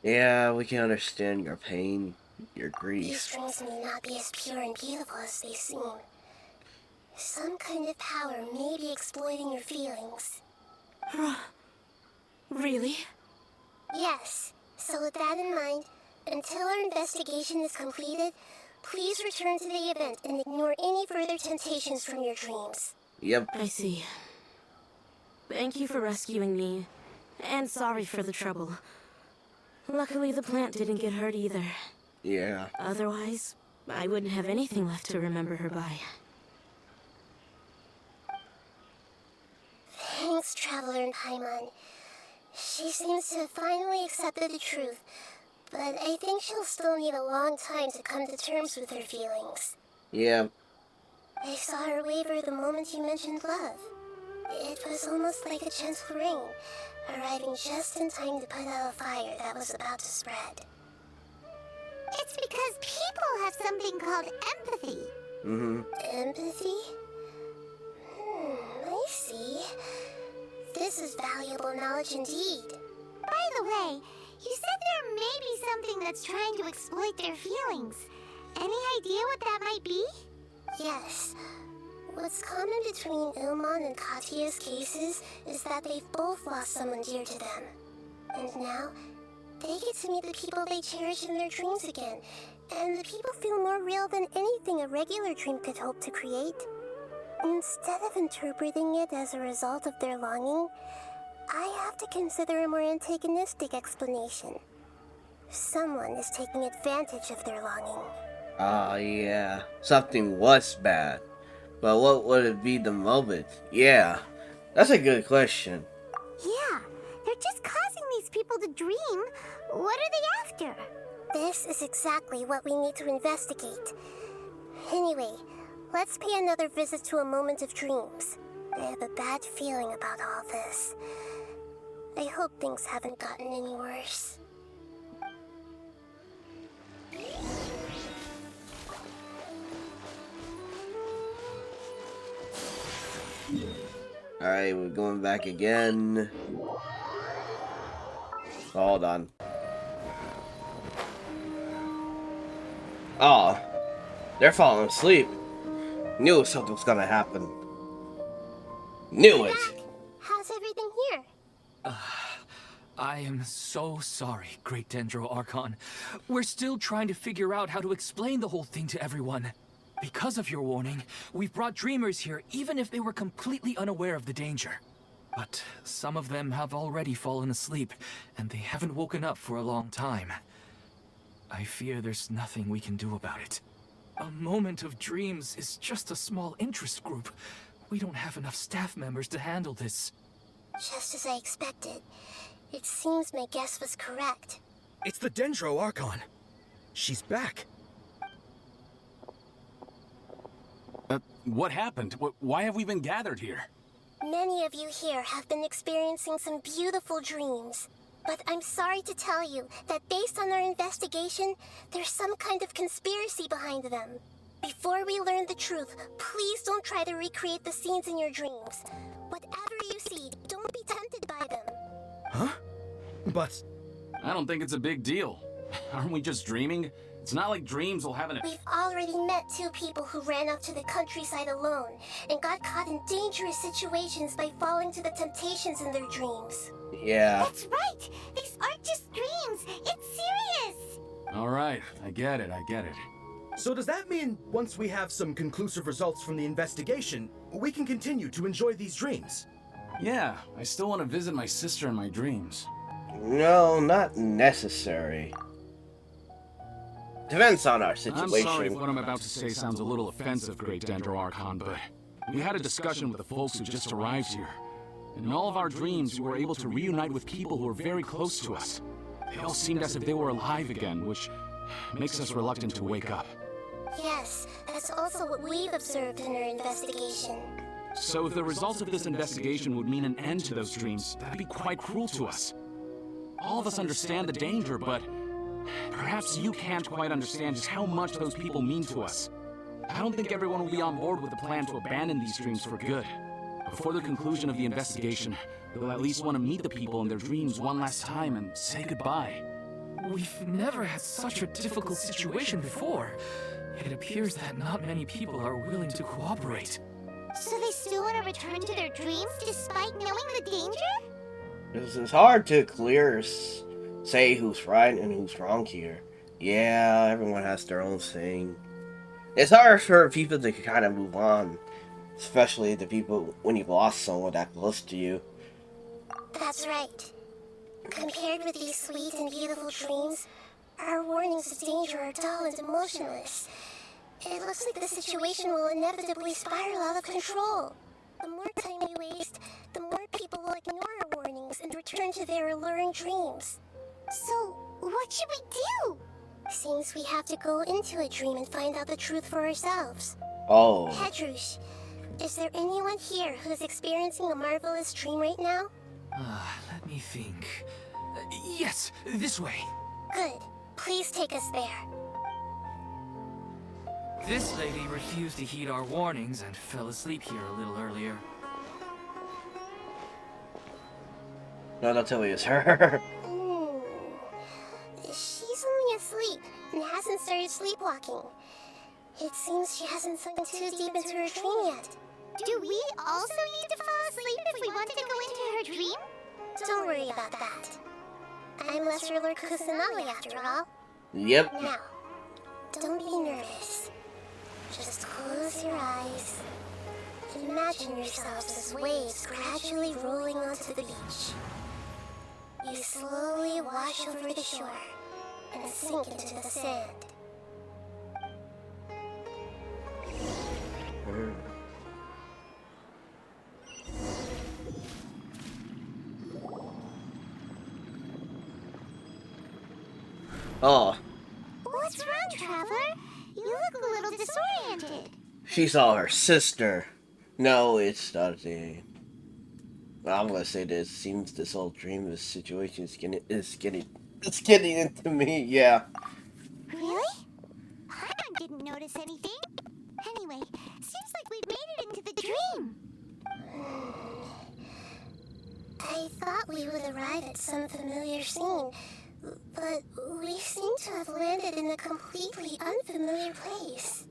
Yeah, we can understand your pain, your These grief. dreams may not be as pure and beautiful as they seem. Some kind of power may be exploiting your feelings. Really? Yes. So with that in mind, until our investigation is completed, please return to the event and ignore any further temptations from your dreams. Yep. I see. Thank you for rescuing me And sorry for the trouble. Luckily, the plant didn't get hurt either. Yeah. Otherwise, I wouldn't have anything left to remember her by. Thanks, Traveler and Paimon. She seems to have finally accepted the truth, but I think she'll still need a long time to come to terms with her feelings. Yeah. I saw her waver the moment you mentioned love. It was almost like a gentle ring, arriving just in time to put out a fire that was about to spread. It's because people have something called empathy. Empathy? I see. This is valuable knowledge indeed. By the way, you said there may be something that's trying to exploit their feelings. Any idea what that might be? Yes. What's common between Ilmon and Katya's cases is that they've both lost someone dear to them. And now, they get to meet the people they cherish in their dreams again. And the people feel more real than anything a regular dream could hope to create. Instead of interpreting it as a result of their longing, I have to consider a more antagonistic explanation. Someone is taking advantage of their longing. Yeah. Something was bad. But what would it be the moment? Yeah. That's a good question. Yeah, they're just causing these people to dream. What are they after? This is exactly what we need to investigate. Anyway, let's pay another visit to a moment of dreams. I have a bad feeling about all this. I hope things haven't gotten any worse. Alright, we're going back again. Hold on. Oh, they're falling asleep. Knew something was gonna happen. Knew it. How's everything here? I am so sorry, Great Dendro Archon. We're still trying to figure out how to explain the whole thing to everyone. Because of your warning, we've brought dreamers here even if they were completely unaware of the danger. But some of them have already fallen asleep, and they haven't woken up for a long time. I fear there's nothing we can do about it. A moment of dreams is just a small interest group. We don't have enough staff members to handle this. Just as I expected. It seems my guess was correct. It's the Dendro Archon. She's back. What happened? Why have we been gathered here? Many of you here have been experiencing some beautiful dreams. But I'm sorry to tell you that based on our investigation, there's some kind of conspiracy behind them. Before we learn the truth, please don't try to recreate the scenes in your dreams. Whatever you see, don't be tempted by them. Huh? But... I don't think it's a big deal. Aren't we just dreaming? It's not like dreams will have an... We've already met two people who ran off to the countryside alone and got caught in dangerous situations by falling to the temptations in their dreams. Yeah. That's right! These aren't just dreams! It's serious! Alright, I get it. so does that mean once we have some conclusive results from the investigation, we can continue to enjoy these dreams? Yeah, I still want to visit my sister in my dreams. No, not necessary. Depends on our situation. I'm sorry if what I'm about to say sounds a little offensive, Great Dendro Archon, but we had a discussion with the folks who just arrived here. In all of our dreams, we were able to reunite with people who were very close to us. They all seemed as if they were alive again, which makes us reluctant to wake up. Yes, that's also what we've observed in our investigation. So if the results of this investigation would mean an end to those dreams, that'd be quite cruel to us. All of us understand the danger, but perhaps you can't quite understand just how much those people mean to us. I don't think everyone will be on board with the plan to abandon these dreams for good. Before the conclusion of the investigation, we'll at least want to meet the people in their dreams one last time and say goodbye. We've never had such a difficult situation before. It appears that not many people are willing to cooperate. So they still want to return to their dreams despite knowing the danger? It's hard to say who's right and who's wrong here. Yeah, everyone has their own thing. It's hard for people to kind of move on. Especially the people when you've lost someone that close to you. That's right. Compared with these sweet and beautiful dreams, our warnings of danger are dull and emotionless. It looks like the situation will inevitably spiral out of control. The more time we waste, the more people will ignore our warnings and return to their alluring dreams. So, what should we do? Seems we have to go into a dream and find out the truth for ourselves. Oh. Petrush, is there anyone here who's experiencing a marvelous dream right now? Let me think. Yes, this way. Good. Please take us there. This lady refused to heed our warnings and fell asleep here a little earlier. No, don't tell me it's her. She's only asleep and hasn't started sleepwalking. It seems she hasn't sunk too deep into her dream yet. Do we also need to fall asleep if we want to go into her dream? Don't worry about that. I'm Lesser Lord Kusanagi after all. Yep. Now, don't be nervous. Just close your eyes. Imagine yourselves as waves gradually rolling onto the beach. You slowly wash over the shore and sink into the sand. Oh. What's wrong, Traveler? You look a little disoriented. She saw her sister. No, it's not a thing. I'm gonna say this. Seems this whole dream, this situation is getting into me. Yeah. Really? I didn't notice anything. Anyway, seems like we've made it into the dream. I thought we would arrive at some familiar scene, but we seem to have landed in a completely unfamiliar place.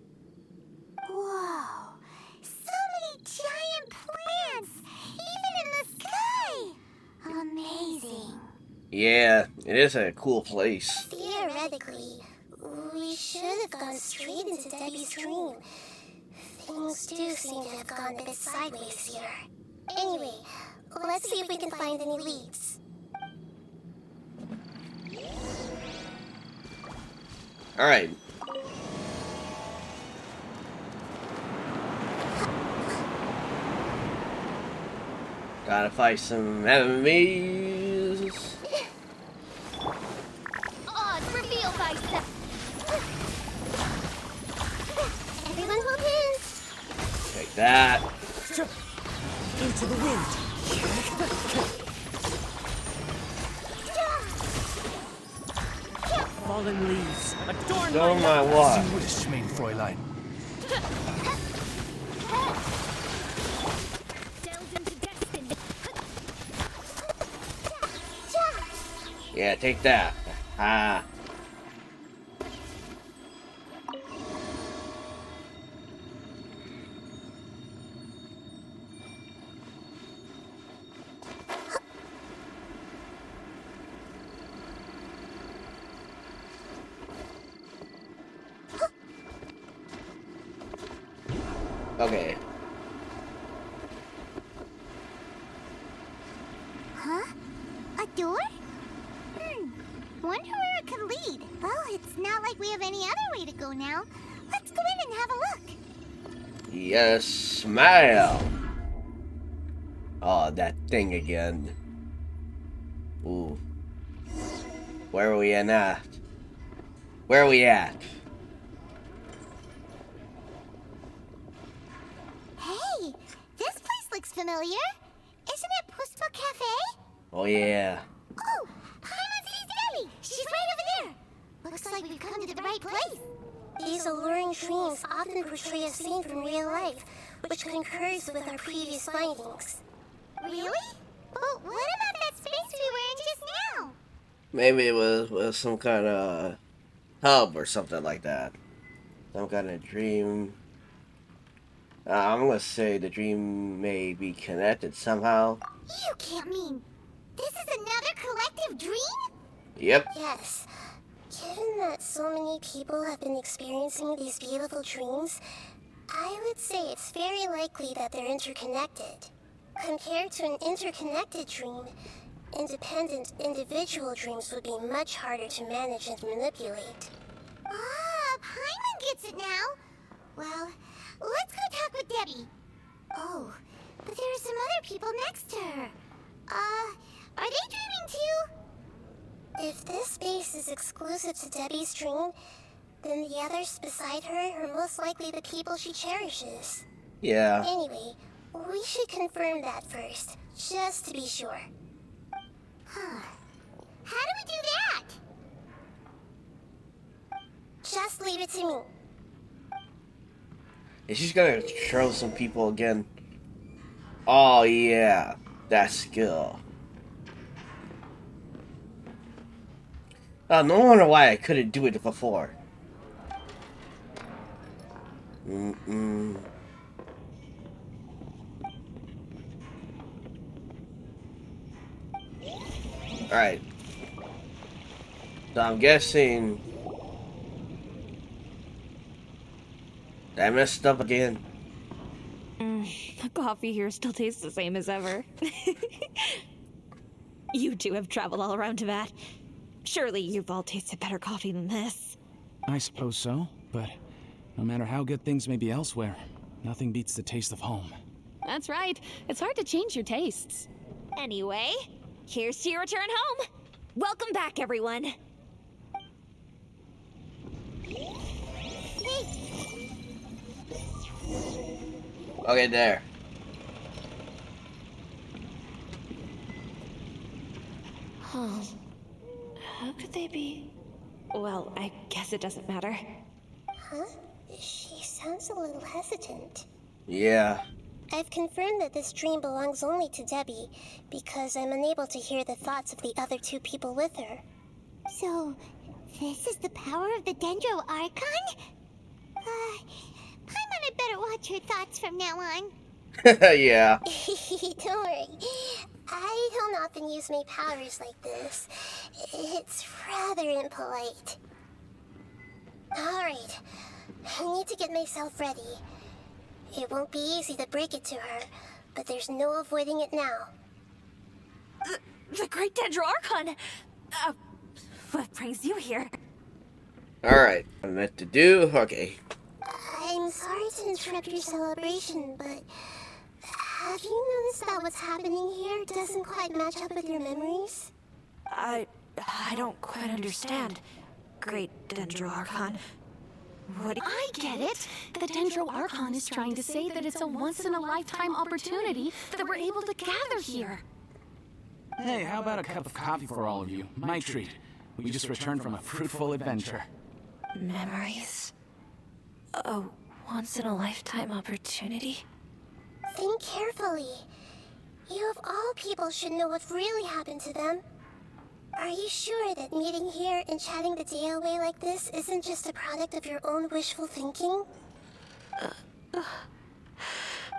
Whoa! So many giant plants! Even in the sky! Amazing. Yeah, it is a cool place. Theoretically, we should have gone straight into Debbie's dream. Things do seem to have gone a bit sideways here. Anyway, let's see if we can find any leads. Alright. Gotta fight some enemies. Odds reveal thyself. Everyone hold hands. Take that. Into the wind. Fallen leaves. Adorn Oh my what? Wish, mein Fräulein. Delve into destiny. Yeah, take that. Ah. Okay. Huh? A door? Wonder where it could lead. Well, it's not like we have any other way to go now. Let's go in and have a look. Yes, ma'am. Oh, that thing again. Ooh. Where are we at? Where are we at? Hey, this place looks familiar. Isn't it Puspa Cafe? Oh yeah. Oh, Haimon's Debbie. She's right over there. Looks like we've come to the right place. These alluring dreams often portray a scene from real life, which concurs with our previous findings. Really? But what about that space we were in just now? Maybe it was some kind of hub or something like that. Some kind of dream. I'm gonna say the dream may be connected somehow. You can't mean this is another collective dream? Yep. Yes. Given that so many people have been experiencing these beautiful dreams, I would say it's very likely that they're interconnected. Compared to an interconnected dream, independent, individual dreams would be much harder to manage and manipulate. Ah, Paimon gets it now. Well, let's go talk with Debbie. Oh, but there are some other people next to her. Are they dreaming too? If this space is exclusive to Debbie's dream, then the others beside her are most likely the people she cherishes. Yeah. Anyway, we should confirm that first, just to be sure. How do we do that? Just leave it to me. Is she gonna control some people again? Oh yeah, that skill. No wonder why I couldn't do it before. Alright. So I'm guessing I messed up again. The coffee here still tastes the same as ever. You two have traveled all around Tibet. Surely you've all tasted better coffee than this. I suppose so, but no matter how good things may be elsewhere, nothing beats the taste of home. That's right. It's hard to change your tastes. Anyway, here's to your return home. Welcome back, everyone. Okay, there. Huh. How could they be? Well, I guess it doesn't matter. Huh? She sounds a little hesitant. Yeah. I've confirmed that this dream belongs only to Debbie, because I'm unable to hear the thoughts of the other two people with her. So, this is the power of the Dendro Archon? Paimon had better watch her thoughts from now on. Yeah. Don't worry. I don't often use my powers like this. It's rather impolite. Alright. I need to get myself ready. It won't be easy to break it to her, but there's no avoiding it now. The Great Dendro Archon! What brings you here? Alright. I meant to do. Okay. I'm sorry to interrupt your celebration, but have you noticed that what's happening here doesn't quite match up with your memories? I don't quite understand. Great Dendro Archon. What? I get it. The Dendro Archon is trying to say that it's a once-in-a-lifetime opportunity that we're able to gather here. Hey, how about a cup of coffee for all of you? My treat. We just returned from a fruitful adventure. Memories? A once-in-a-lifetime opportunity? Think carefully. You of all people should know what really happened to them. Are you sure that meeting here and chatting the day away like this isn't just a product of your own wishful thinking?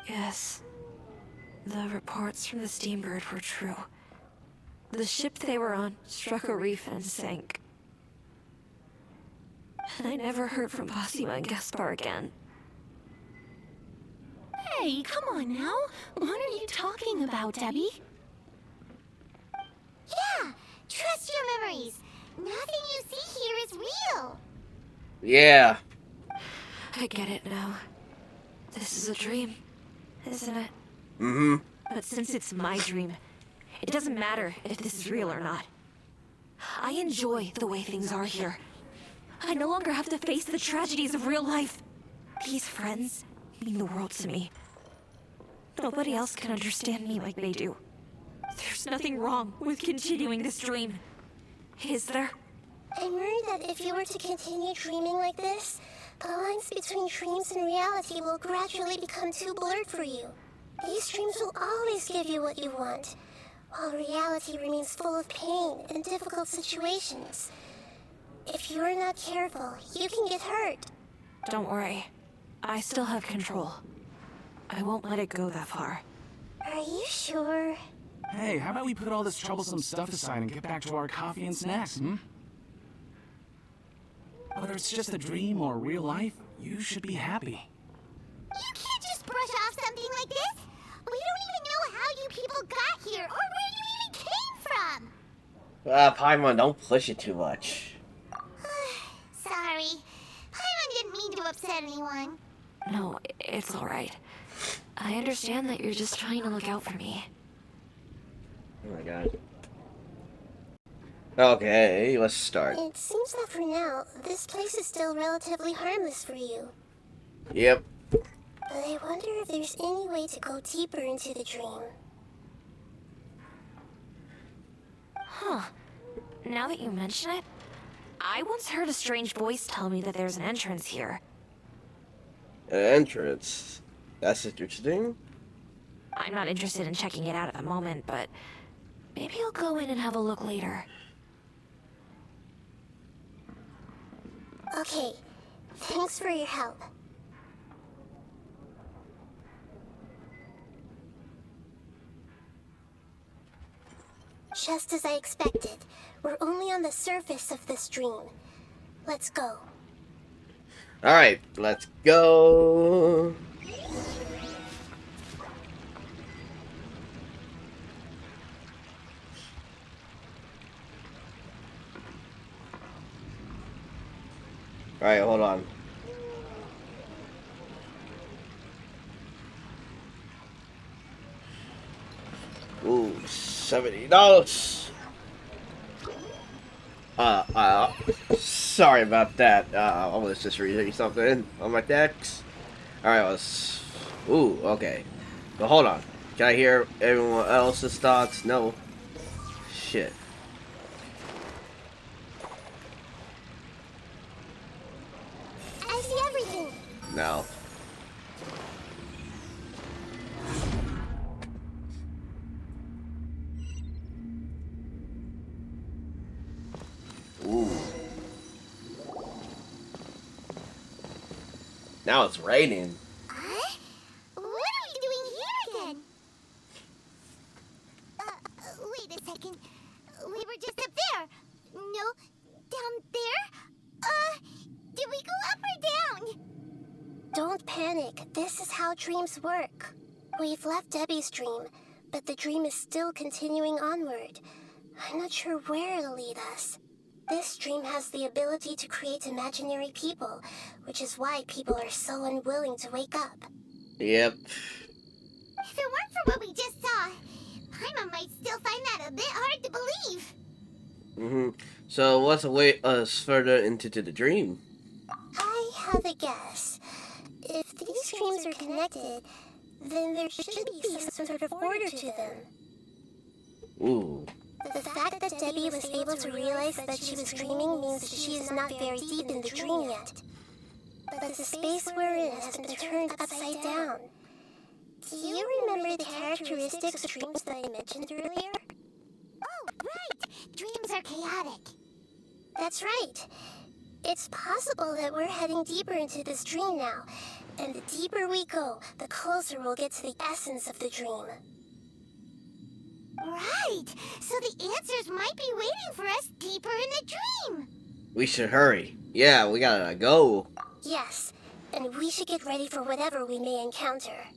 Yes. The reports from the Steambird were true. The ship they were on struck a reef and sank. And I never heard from Basima and Gaspar again. Hey, come on now. What are you talking about, Debbie? Yeah, trust your memories. Nothing you see here is real. Yeah. I get it now. This is a dream, isn't it? Mm-hmm. But since it's my dream, it doesn't matter if this is real or not. I enjoy the way things are here. I no longer have to face the tragedies of real life. These friends mean the world to me. Nobody else can understand me like they do. There's nothing wrong with continuing this dream. Is there? I'm worried that if you were to continue dreaming like this, the lines between dreams and reality will gradually become too blurred for you. These dreams will always give you what you want, while reality remains full of pain and difficult situations. If you're not careful, you can get hurt. Don't worry. I still have control. I won't let it go that far. Are you sure? Hey, how about we put all this troublesome stuff aside and get back to our coffee and snacks, hmm? Whether it's just a dream or real life, you should be happy. You can't just brush off something like this. We don't even know how you people got here or where you even came from. Paimon, don't push it too much. Sorry. Paimon didn't mean to upset anyone. No, it's alright. I understand that you're just trying to look out for me. Oh my god. Okay, let's start. It seems that for now, this place is still relatively harmless for you. Yep. But I wonder if there's any way to go deeper into the dream. Huh. Now that you mention it, I once heard a strange voice tell me that there's an entrance here. An entrance? That's interesting. I'm not interested in checking it out at the moment, but maybe I'll go in and have a look later. Okay, thanks for your help. Just as I expected, we're only on the surface of this dream. Let's go. Alright, let's go. Alright, hold on. Ooh, $70. Sorry about that. I was just reading something on my text. Alright, let's... Ooh, okay. But hold on. Can I hear everyone else's thoughts? No. Shit. I see everything. No. Ooh. Now it's raining. Huh? What are we doing here again? Wait a second. We were just up there. No, down there? Did we go up or down? Don't panic. This is how dreams work. We've left Debbie's dream, but the dream is still continuing onward. I'm not sure where it'll lead us. This dream has the ability to create imaginary people, which is why people are so unwilling to wake up. Yep. If it weren't for what we just saw, Paimon might still find that a bit hard to believe. So what's await us further into the dream? I have a guess. If these dreams are connected, then there should be some sort of order to them. Ooh. The fact that Debbie was able to realize that she was dreaming means that she is not very deep in the dream yet. But the space we're in has been turned upside down. Do you remember the characteristics of dreams that I mentioned earlier? Oh, right! Dreams are chaotic. That's right. It's possible that we're heading deeper into this dream now, and the deeper we go, the closer we'll get to the essence of the dream. Right! So the answers might be waiting for us deeper in the dream! We should hurry. Yeah, we gotta go. Yes, and we should get ready for whatever we may encounter.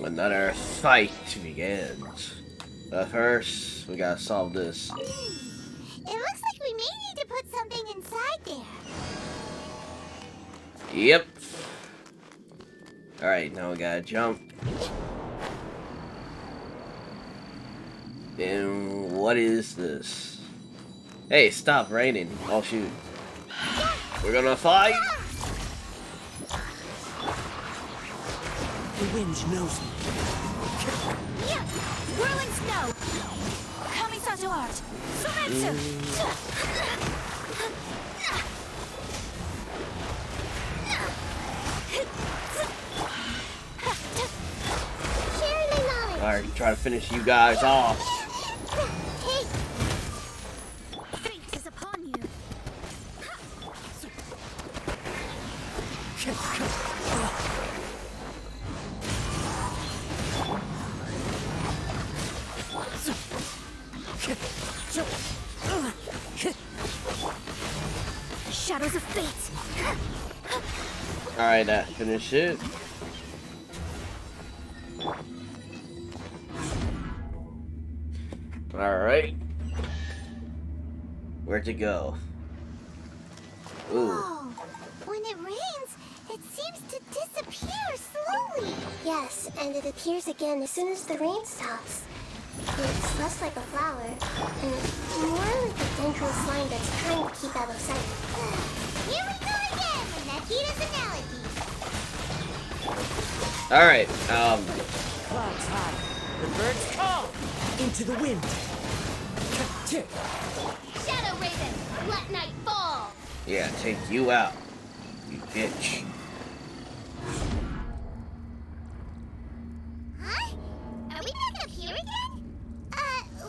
Another fight begins. But first, we gotta solve this. It looks like we may need to put something inside there. Yep. Alright, now we gotta jump. And what is this? Hey, stop raining. Oh shoot. We're gonna fight? The wind knows me. Yeah! Whirling snow! Kamisato art! Soretsu! Sharing my knowledge! Alright, try to finish you guys off. Fate is upon you. Shadows of fate! Alright, that finish it. Alright. Where to go? Ooh. Whoa. When it rains, it seems to disappear slowly. Yes, and it appears again as soon as the rain stops. It's less like a flower, and more like a dendral slime that's trying to keep out of sight. Here we go again with Nahida's analogy. Alright, Clouds high, the birds call. Into the wind. Shadow Raven, let night fall. yeah, take you out, you bitch. Huh? Are we back up here again?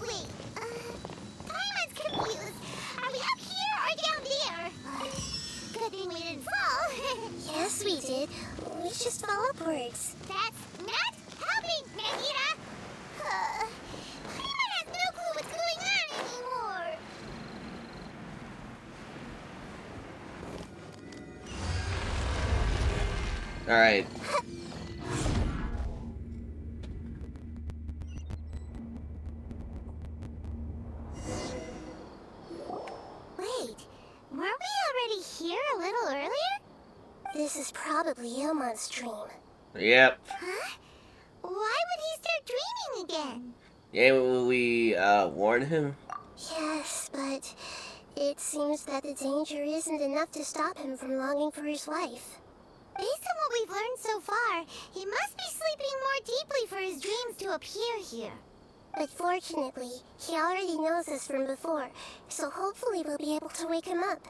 Wait. Paimon's confused. Are we up here or down there? Good thing we didn't fall. Yes, we did. We just fell upwards. That's not helping, Nahida. Paimon has no clue what's going on anymore. Alright. Wait, weren't we already here a little earlier? This is probably Ilmon's dream. Yep. Huh? Why would he start dreaming again? Yeah, we warn him? Yes, but it seems that the danger isn't enough to stop him from longing for his wife. Based on what we've learned so far, he must be sleeping more deeply for his dreams to appear here. But fortunately, he already knows this from before, so hopefully we'll be able to wake him up.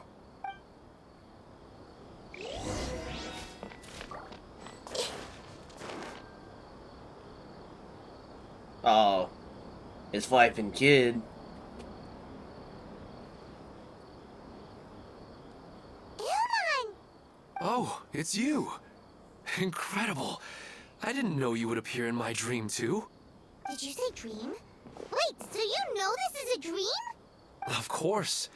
Oh, his wife and kid. Ilmon! Oh, it's you. Incredible. I didn't know you would appear in my dream, too. Did you say dream? Wait, so you know this is a dream? Of course.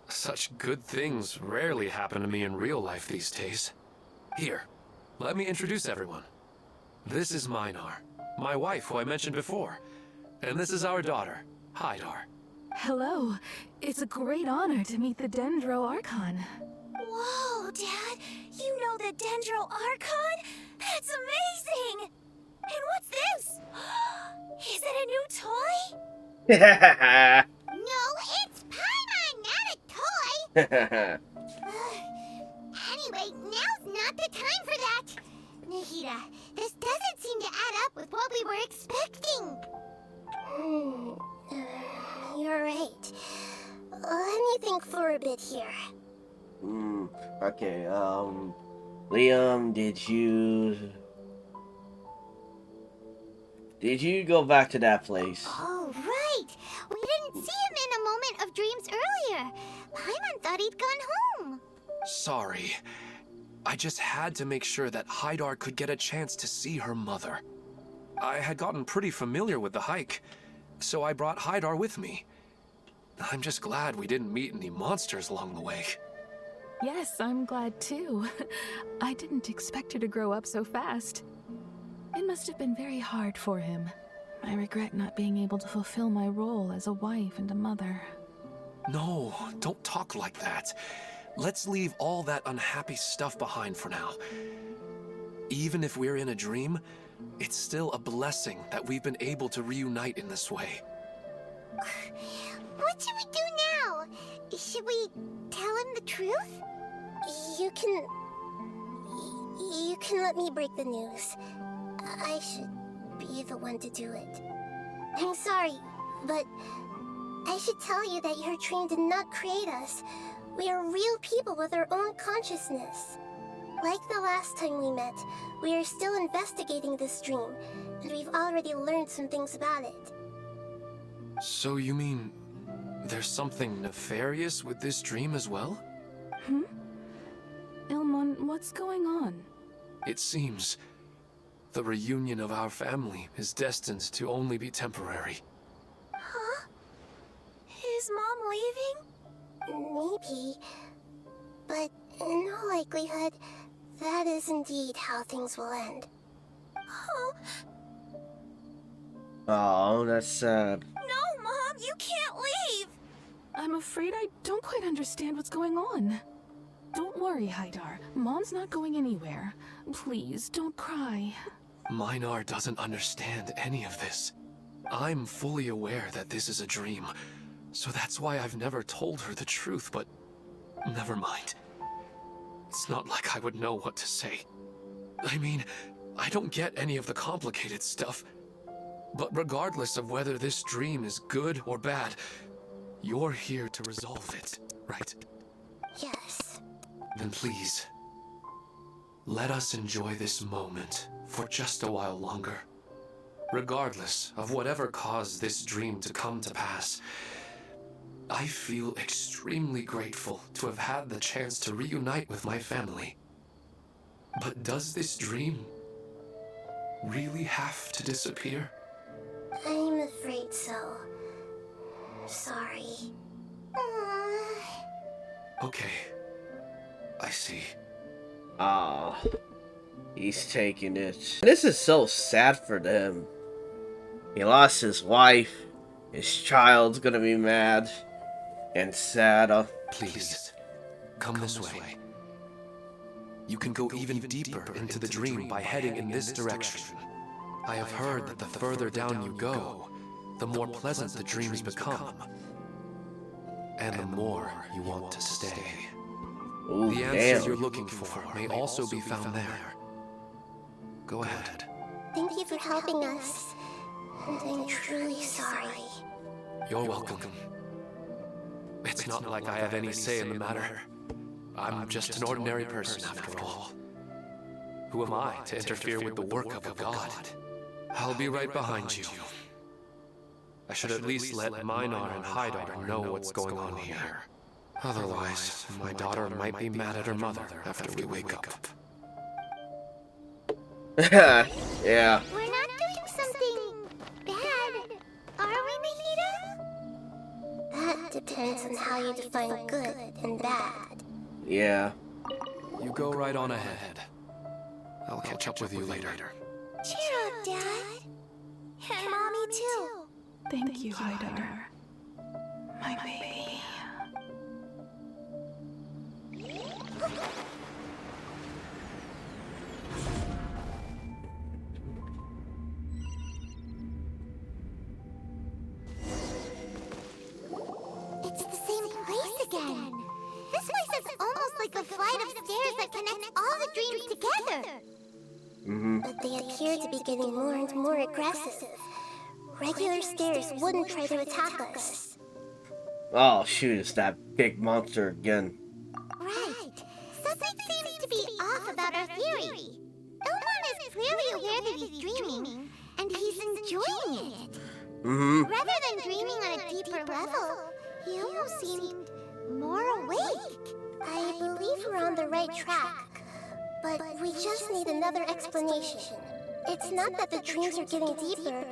Such good things rarely happen to me in real life these days. Here, let me introduce everyone. This is Minar, my wife who I mentioned before. And this is our daughter, Hydar. Hello. It's a great honor to meet the Dendro Archon. Whoa, Dad! You know the Dendro Archon? That's amazing! And what's this? Is it a new toy? No, it's Paimon, not a toy! Anyway, now's not the time for that! Nahida, this doesn't seem to add up with what we were expecting. You're right. Let me think for a bit here. Okay, Liam, did you go back to that place? Oh, right! We didn't see him in a moment of dreams earlier. Paimon thought he'd gone home. Sorry. I just had to make sure that Hydar could get a chance to see her mother. I had gotten pretty familiar with the hike, so I brought Hydar with me. I'm just glad we didn't meet any monsters along the way. Yes, I'm glad too. I didn't expect her to grow up so fast. It must have been very hard for him. I regret not being able to fulfill my role as a wife and a mother. No, don't talk like that. Let's leave all that unhappy stuff behind for now. Even if we're in a dream, it's still a blessing that we've been able to reunite in this way. What should we do now? Should we tell him the truth? You can let me break the news. I should be the one to do it. I'm sorry, but I should tell you that your dream did not create us. We are real people with our own consciousness. Like the last time we met, we are still investigating this dream, and we've already learned some things about it. So you mean there's something nefarious with this dream as well? Ilmon, what's going on? It seems the reunion of our family is destined to only be temporary. Huh? Is Mom leaving? Maybe, but in all likelihood, that is indeed how things will end. Oh, Oh, that's sad. no, Mom, you afraid I don't quite understand what's going on. Don't worry, Haidar. Mom's not going anywhere. Please, don't cry. Minar doesn't understand any of this. I'm fully aware that this is a dream, so that's why I've never told her the truth, but never mind. It's not like I would know what to say. I mean, I don't get any of the complicated stuff. But regardless of whether this dream is good or bad, you're here to resolve it, right? Yes. Then please, let us enjoy this moment for just a while longer. Regardless of whatever caused this dream to come to pass, I feel extremely grateful to have had the chance to reunite with my family. But does this dream really have to disappear? I'm afraid so. Sorry. Okay. I see. Ah, he's taking it. This is so sad for them. He lost his wife. His child's gonna be mad and sad. Please, come this way. You can go even deeper into the dream by heading in this direction. I have heard that the further down you go, the more pleasant the dreams become. And the more you want to stay. Ooh, the answers damn. you're looking for may also be found there. Go ahead. Thank you for helping us. And I'm truly sorry. You're welcome. It's not like I have any say in the matter. I'm just an ordinary person after all. Who am I to interfere with the work of a god? I'll be right behind you. I should at least let Minar and Haidar know what's going on here. Otherwise, my daughter might be mad at her mother after we wake up. Yeah. We're not doing something bad, are we, Nahida? That depends on how you define good and bad. Yeah. You go right on ahead. I'll catch up with you later. Cheer up, Dad. And Mommy, too. Thank you, Haidar. My baby. It's the same place again. This place is almost like a flight of stairs that connects all the dreams together. But they appear to be getting more and more aggressive. Regular stairs wouldn't try to attack us. Oh shoot, it's that big monster again. Right. Something seems to be off about our theory. Ilmon is clearly aware that he's dreaming, and he's enjoying it. Rather than dreaming on a deeper level, he almost seemed more awake. I believe we're on the right track, but we just need another explanation. It's not that the dreams are getting deeper,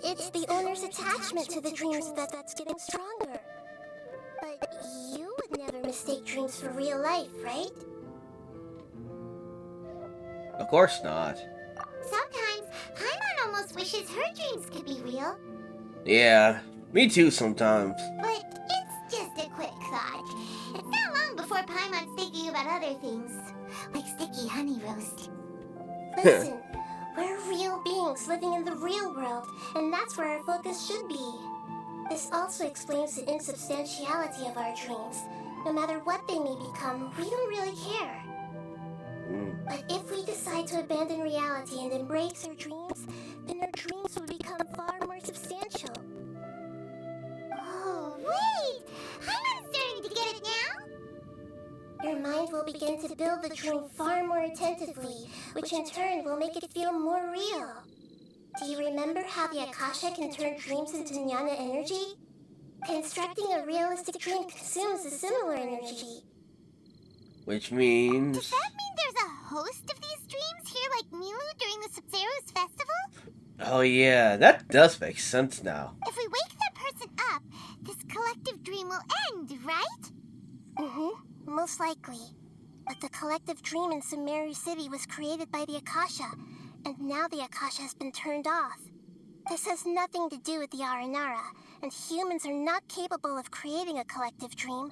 it's the owner's attachment to the dreams that's getting stronger. But you would never mistake dreams for real life, right? Of course not. Sometimes, Paimon almost wishes her dreams could be real. Yeah, me too sometimes. But it's just a quick thought. It's not long before Paimon's thinking about other things, like sticky honey roast. Listen, we're real beings living in the real world, and that's where our focus should be. This also explains the insubstantiality of our dreams. No matter what they may become, we don't really care. But if we decide to abandon reality and embrace our dreams, then our dreams will become far more substantial. Oh, wait! I'm starting to get it now! Your mind will begin to build the dream far more attentively, which in turn will make it feel more real. Do you remember how the Akasha can turn dreams into jnana energy? Constructing a realistic dream consumes a similar energy. Which means... Does that mean there's a host of these dreams here like Milu during the Sub-Zero's festival? Oh yeah, that does make sense now. If we wake that person up, this collective dream will end, right? Most likely. But the collective dream in Sumeru City was created by the Akasha, and now the Akasha has been turned off. This has nothing to do with the Aranara, and humans are not capable of creating a collective dream.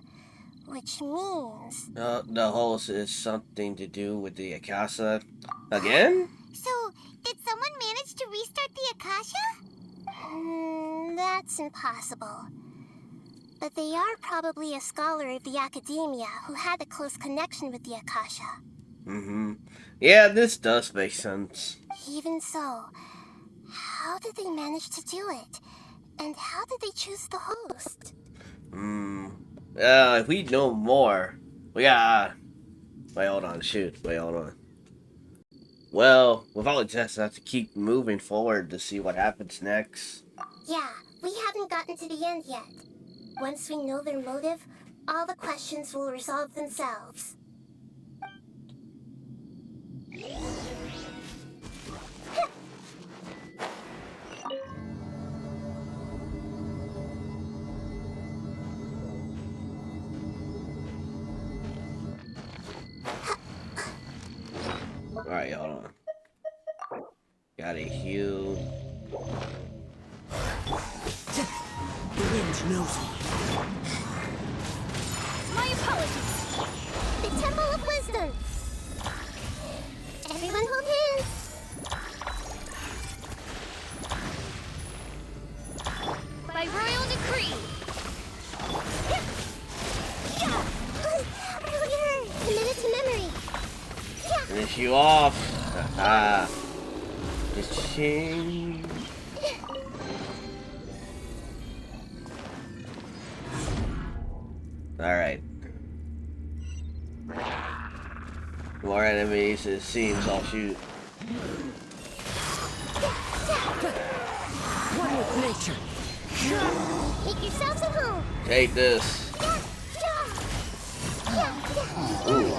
Which means... The host is something to do with the Akasha again? So, did someone manage to restart the Akasha? That's impossible. But they are probably a scholar of the academia who had a close connection with the Akasha. Yeah, this does make sense. Even so, how did they manage to do it? And how did they choose the host? If we know more, we got... Wait, hold on, wait, hold on. Well, we'll probably just have to keep moving forward to see what happens next. Yeah, we haven't gotten to the end yet. Once we know their motive, all the questions will resolve themselves. Alright, hold on. Gotta heal. The wind knows me. My apologies. The Temple of Wisdom. Everyone hold hands. By royal decree. Earlier, committed to memory. Finish you off. Haha. Ching. Alright. More enemies, it seems. I'll shoot. One with nature. Make yourselves at home. Take this. Ooh.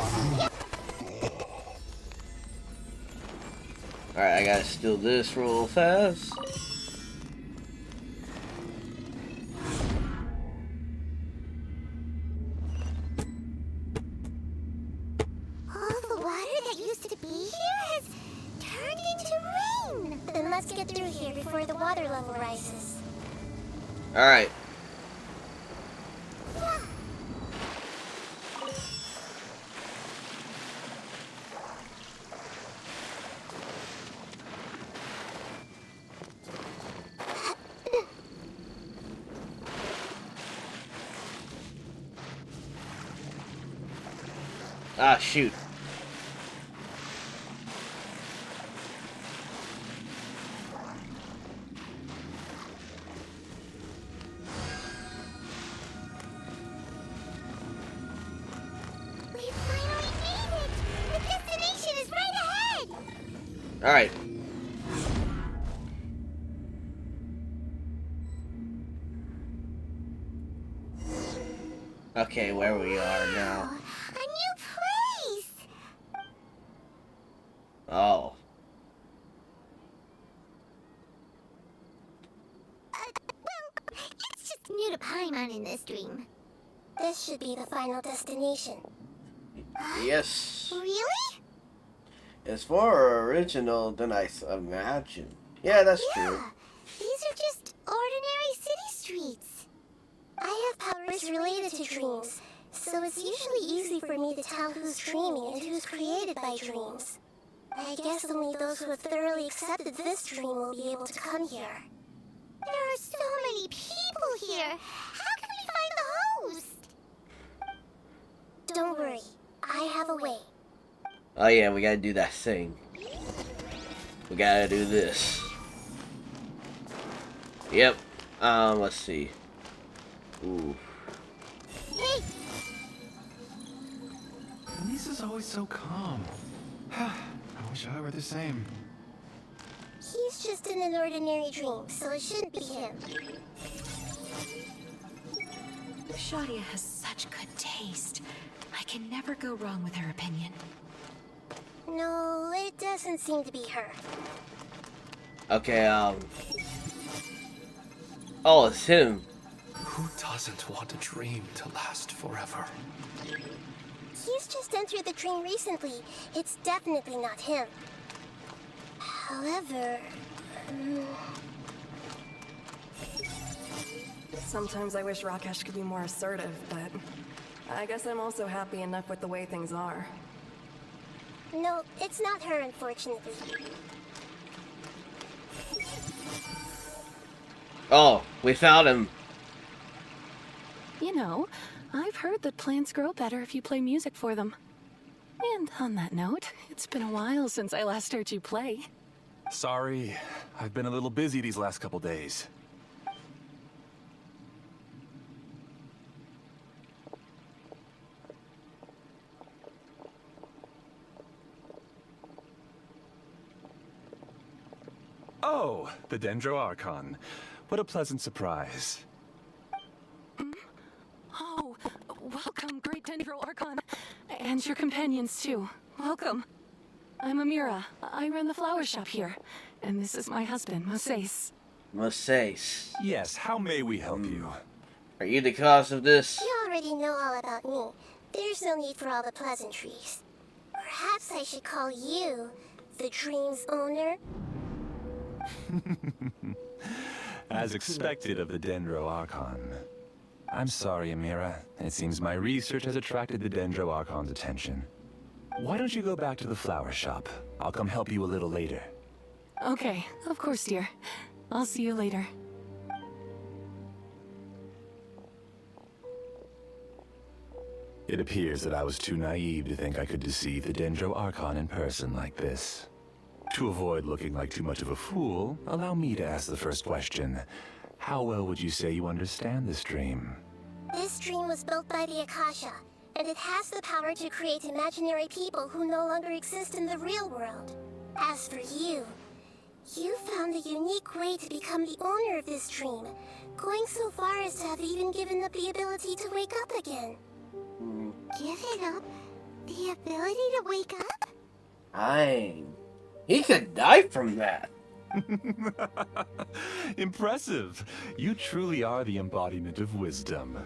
Alright, I gotta steal this real fast. All the water that used to be here has turned into rain. Then let's get through here before the water level rises. Alright. Ah, shoot. We finally made it! The destination is right ahead! Alright. Okay, where we are now. A new place! Oh. Well, it's just new to Paimon in this dream. This should be the final destination. Yes. Really? It's more original than I imagined. Yeah, that's true. These are just ordinary city streets. I have powers related to dreams, so it's usually easy for me to tell who's dreaming and who's created by dreams. I guess only those who have thoroughly accepted this dream will be able to come here. There are so many people here. How can we find the host? Don't worry, I have a way. Oh yeah, we gotta do that thing. We gotta do this. Yep. Let's see. Ooh. Hey! Lisa's always so calm. I wish I were the same. He's just in an ordinary dream, so it shouldn't be him. Shadia has such good taste. I can never go wrong with her opinion. No, it doesn't seem to be her. Okay, oh, it's him. Who doesn't want a dream to last forever? He's just entered the dream recently. It's definitely not him. However... Sometimes I wish Rakesh could be more assertive, but I guess I'm also happy enough with the way things are. No, it's not her, unfortunately. Oh, we found him. You know, I've heard that plants grow better if you play music for them. And on that note, it's been a while since I last heard you play. Sorry, I've been a little busy these last couple days. Oh, the Dendro Archon. What a pleasant surprise. Oh, welcome, Great Dendro Archon. And your companions, too. Welcome. I'm Amira. I run the flower shop here. And this is my husband, Moses. Moses. Yes, how may we help you? Are you the cause of this? You already know all about me. There's no need for all the pleasantries. Perhaps I should call you the dream's owner? As expected of the Dendro Archon. I'm sorry, Amira. It seems my research has attracted the Dendro Archon's attention. Why don't you go back to the flower shop? I'll come help you a little later. Okay, of course, dear. I'll see you later. It appears that I was too naive to think I could deceive the Dendro Archon in person like this. To avoid looking like too much of a fool, allow me to ask the first question. How well would you say you understand this dream? This dream was built by the Akasha, and it has the power to create imaginary people who no longer exist in the real world. As for you, you found a unique way to become the owner of this dream, going so far as to have even given up the ability to wake up again. Given up the ability to wake up? He could die from that. Impressive. You truly are the embodiment of wisdom.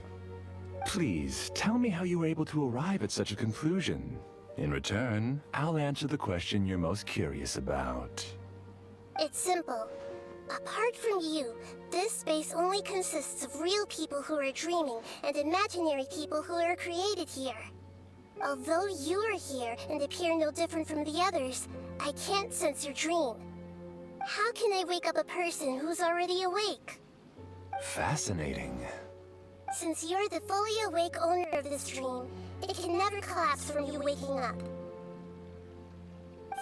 Please, tell me how you were able to arrive at such a conclusion. In return, I'll answer the question you're most curious about. It's simple. Apart from you, this space only consists of real people who are dreaming and imaginary people who are created here. Although you are here and appear no different from the others, I can't sense your dream. How can I wake up a person who's already awake? Fascinating. Since you're the fully awake owner of this dream, it can never collapse from you waking up.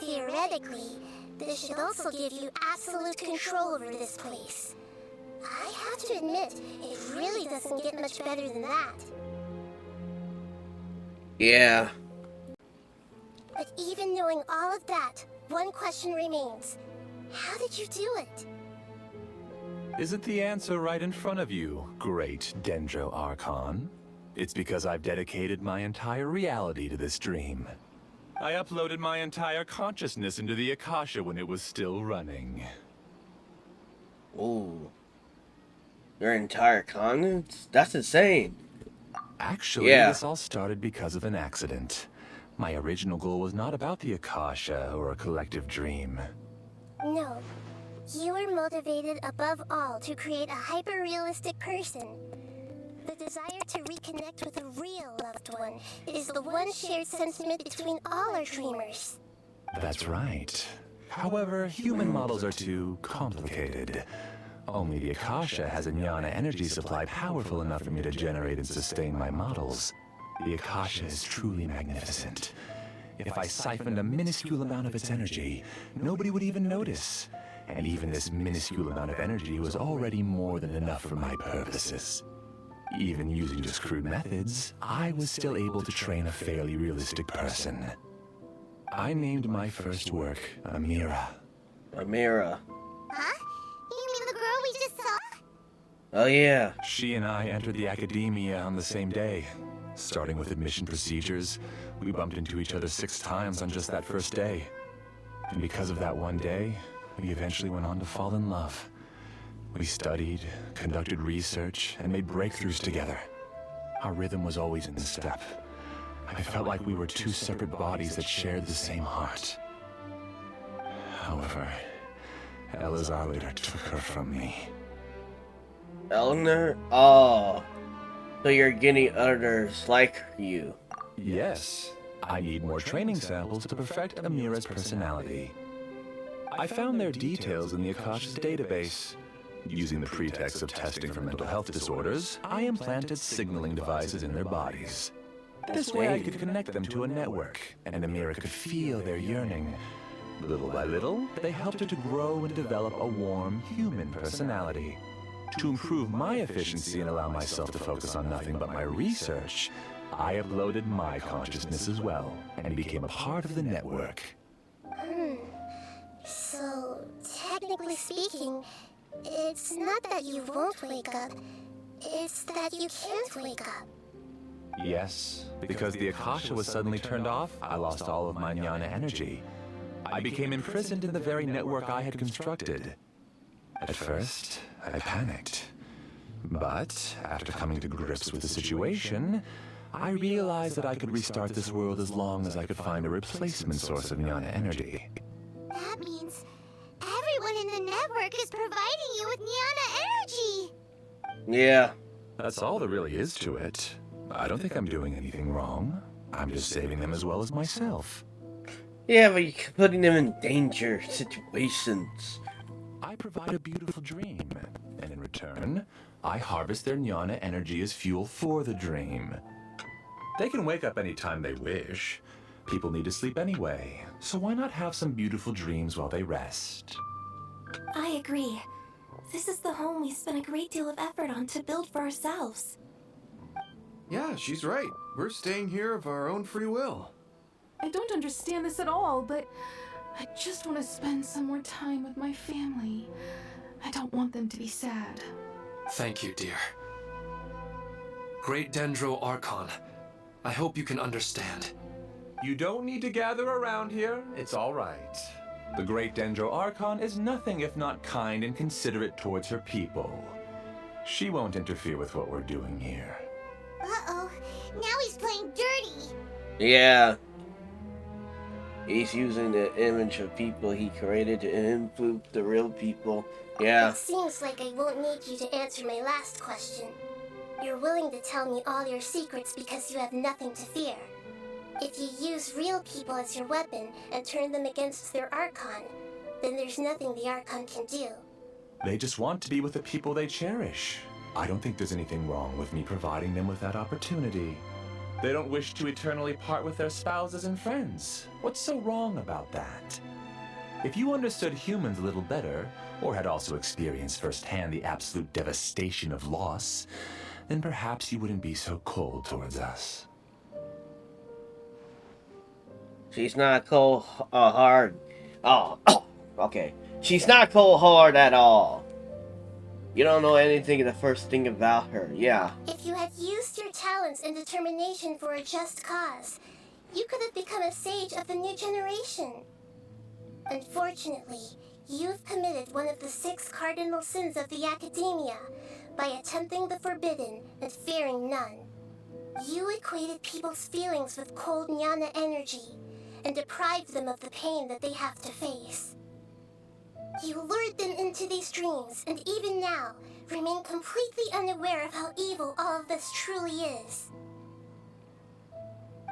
Theoretically, this should also give you absolute control over this place. I have to admit, it really doesn't get much better than that. Yeah. But even knowing all of that, one question remains. How did you do it? Isn't the answer right in front of you, great Dendro Archon? It's because I've dedicated my entire reality to this dream. I uploaded my entire consciousness into the Akasha when it was still running. Ooh. Your entire conscience? That's insane. Actually, this all started because of an accident. My original goal was not about the Akasha or a collective dream. No. You were motivated above all to create a hyper-realistic person. The desire to reconnect with a real loved one is the one shared sentiment between all our dreamers. That's right. However, human models are too complicated. Only the Akasha has a jnana energy supply powerful enough for me to generate and sustain my models. The Akasha is truly magnificent. If I siphoned a minuscule amount of its energy, nobody would even notice. And even this minuscule amount of energy was already more than enough for my purposes. Even using just crude methods, I was still able to train a fairly realistic person. I named my first work Amira. Amira. Huh? You mean the girl we just saw? Oh yeah. She and I entered the academia on the same day. Starting with admission procedures, we bumped into each other 6 times on just that first day. And because of that one day, we eventually went on to fall in love. We studied, conducted research, and made breakthroughs together. Our rhythm was always in step. I felt like we were 2 separate bodies that shared the same heart. However, Elazar later took her from me. Eleanor? Oh. So you're getting others like you. Yes. I need more training samples to perfect Amira's personality. I found their details in the Akasha's database. Using the pretext of testing for mental health disorders, I implanted signaling devices in their bodies. This way I could connect them to a network, and Amira could feel their yearning. Little by little, they helped her to grow and develop a warm, human personality. To improve my efficiency and allow myself to focus on nothing but my research, I uploaded my consciousness as well, and became a part of the network. So, technically speaking, it's not that you won't wake up, it's that you can't wake up. Yes, because the Akasha was suddenly turned off, I lost all of my jnana energy. I became imprisoned in the very network I had constructed. At first, I panicked. But, after coming to grips with the situation, I realized that I could restart this world as long as I could find a replacement source of jnana energy. That means everyone in the network is providing you with Jnana energy. Yeah. That's all there really is to it. I don't think I'm doing anything wrong. I'm just saving them as well as myself. Yeah, but you're putting them in danger situations. I provide a beautiful dream, and in return, I harvest their jnana energy as fuel for the dream. They can wake up anytime they wish. People need to sleep anyway, so why not have some beautiful dreams while they rest? I agree. This is the home we spent a great deal of effort on to build for ourselves. Yeah, she's right. We're staying here of our own free will. I don't understand this at all, but I just want to spend some more time with my family. I don't want them to be sad. Thank you, dear. Great Dendro Archon, I hope you can understand. You don't need to gather around here. It's all right. The Great Dendro Archon is nothing if not kind and considerate towards her people. She won't interfere with what we're doing here. Uh-oh, now he's playing dirty. Yeah. He's using the image of people he created to influence the real people. Yeah. It seems like I won't need you to answer my last question. You're willing to tell me all your secrets because you have nothing to fear. If you use real people as your weapon and turn them against their Archon, then there's nothing the Archon can do. They just want to be with the people they cherish. I don't think there's anything wrong with me providing them with that opportunity. They don't wish to eternally part with their spouses and friends. What's so wrong about that? If you understood humans a little better, or had also experienced firsthand the absolute devastation of loss, then perhaps you wouldn't be so cold towards us. She's not cold hard. Oh, okay. She's not cold hard at all. You don't know anything of the first thing about her, yeah. If you had used your talents and determination for a just cause, you could have become a sage of the new generation. Unfortunately, you've committed one of the 6 cardinal sins of the Academia by attempting the forbidden and fearing none. You equated people's feelings with cold jnana energy and deprived them of the pain that they have to face. You lured them into these dreams, and even now, remain completely unaware of how evil all of this truly is.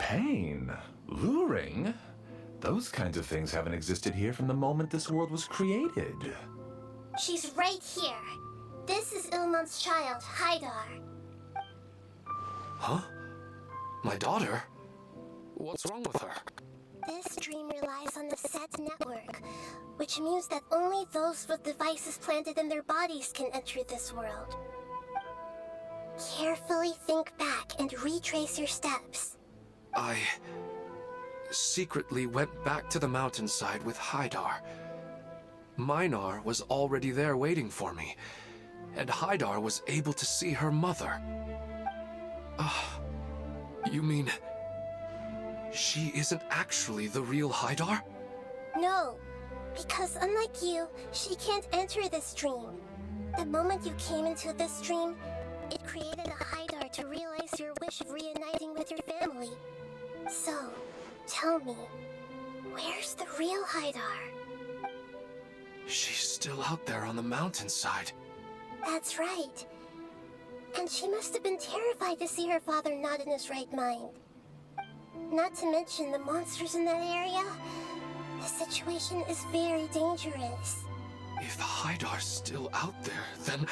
Pain? Luring? Those kinds of things haven't existed here from the moment this world was created. She's right here. This is Ilmon's child, Haidar. Huh? My daughter? What's wrong with her? This dream relies on the set network, which means that only those with devices planted in their bodies can enter this world. Carefully think back and retrace your steps. I secretly went back to the mountainside with Haidar. Minar was already there waiting for me, and Haidar was able to see her mother. You mean she isn't actually the real Haidar? No, because unlike you, she can't enter this dream. The moment you came into this dream, it created a Haidar to realize your wish of reuniting with your family. So, tell me, where's the real Haidar? She's still out there on the mountainside. That's right. And she must have been terrified to see her father not in his right mind. Not to mention the monsters in that area. The situation is very dangerous. If Hydar's still out there, then...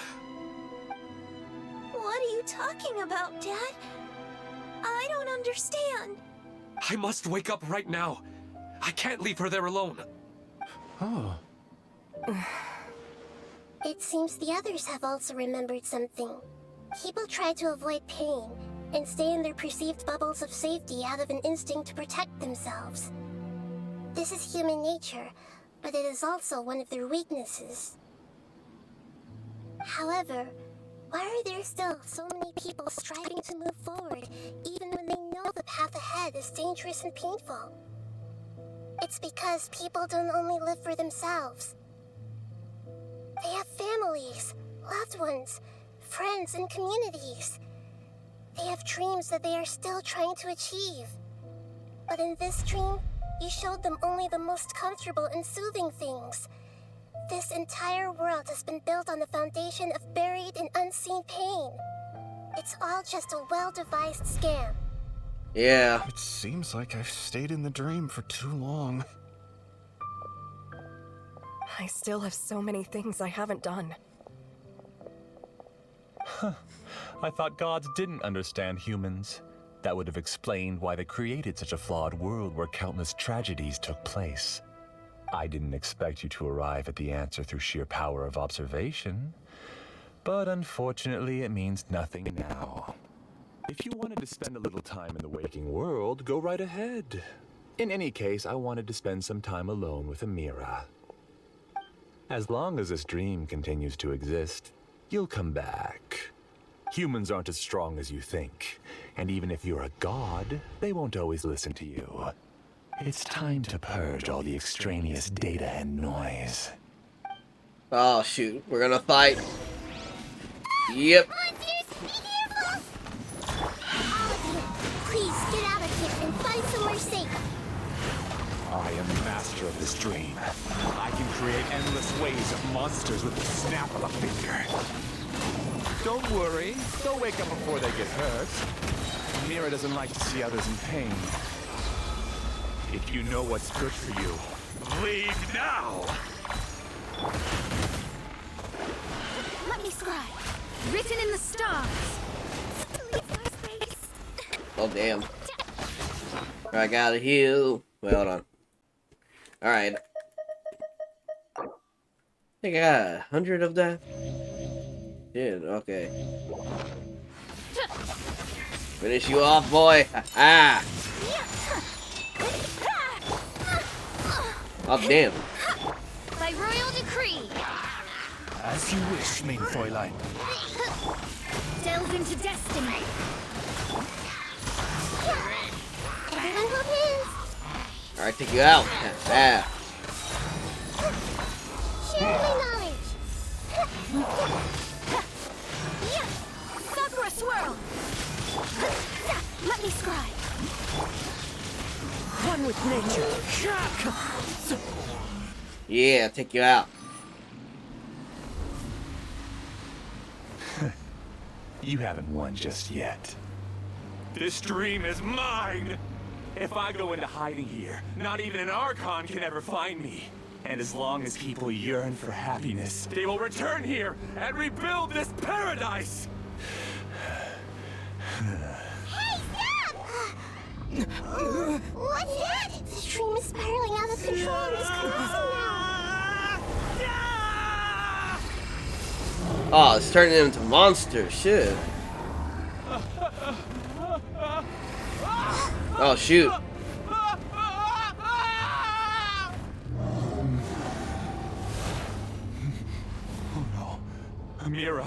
What are you talking about, Dad? I don't understand. I must wake up right now. I can't leave her there alone. Oh. It seems the others have also remembered something. People try to avoid pain and stay in their perceived bubbles of safety out of an instinct to protect themselves. This is human nature, but it is also one of their weaknesses. However, why are there still so many people striving to move forward, even when they know the path ahead is dangerous and painful? It's because people don't only live for themselves. They have families, loved ones, friends, and communities. They have dreams that they are still trying to achieve. But in this dream, you showed them only the most comfortable and soothing things. This entire world has been built on the foundation of buried and unseen pain. It's all just a well-devised scam. Yeah. It seems like I've stayed in the dream for too long. I still have so many things I haven't done. I thought gods didn't understand humans. That would have explained why they created such a flawed world where countless tragedies took place. I didn't expect you to arrive at the answer through sheer power of observation. But unfortunately, it means nothing now. If you wanted to spend a little time in the waking world, go right ahead. In any case, I wanted to spend some time alone with Amira. As long as this dream continues to exist, you'll come back. Humans aren't as strong as you think, and even if you're a god, they won't always listen to you. It's time to purge all the extraneous data and noise. Oh shoot, we're gonna fight. Yep. Please get out of here and find somewhere safe. I am the master of this dream. I can create endless waves of monsters with the snap of a finger. Don't worry, they'll wake up before they get hurt. Mira doesn't like to see others in pain. If you know what's good for you, leave now! Let me scribe. Written in the stars. Oh damn. I gotta heal. Wait, hold on. Alright. I think I got 100 of that. Dude, okay. Finish you off, boy. Ah! Oh damn. By royal decree. As you wish, main Fräulein. Delve into destiny. Everyone hold hands. Alright, take you out. Ah. Share my knowledge. Sakura swirl. Let me scribe. One with nature. Yeah, take you out. You haven't won just yet. This dream is mine! If I go into hiding here, not even an Archon can ever find me. And as long as people yearn for happiness, they will return here and rebuild this paradise! Hey, stop! What's that? The stream is spiraling out of control. It's collapsing now. Oh, it's turning into monsters. Shit. Oh, shoot. Oh no. Amira.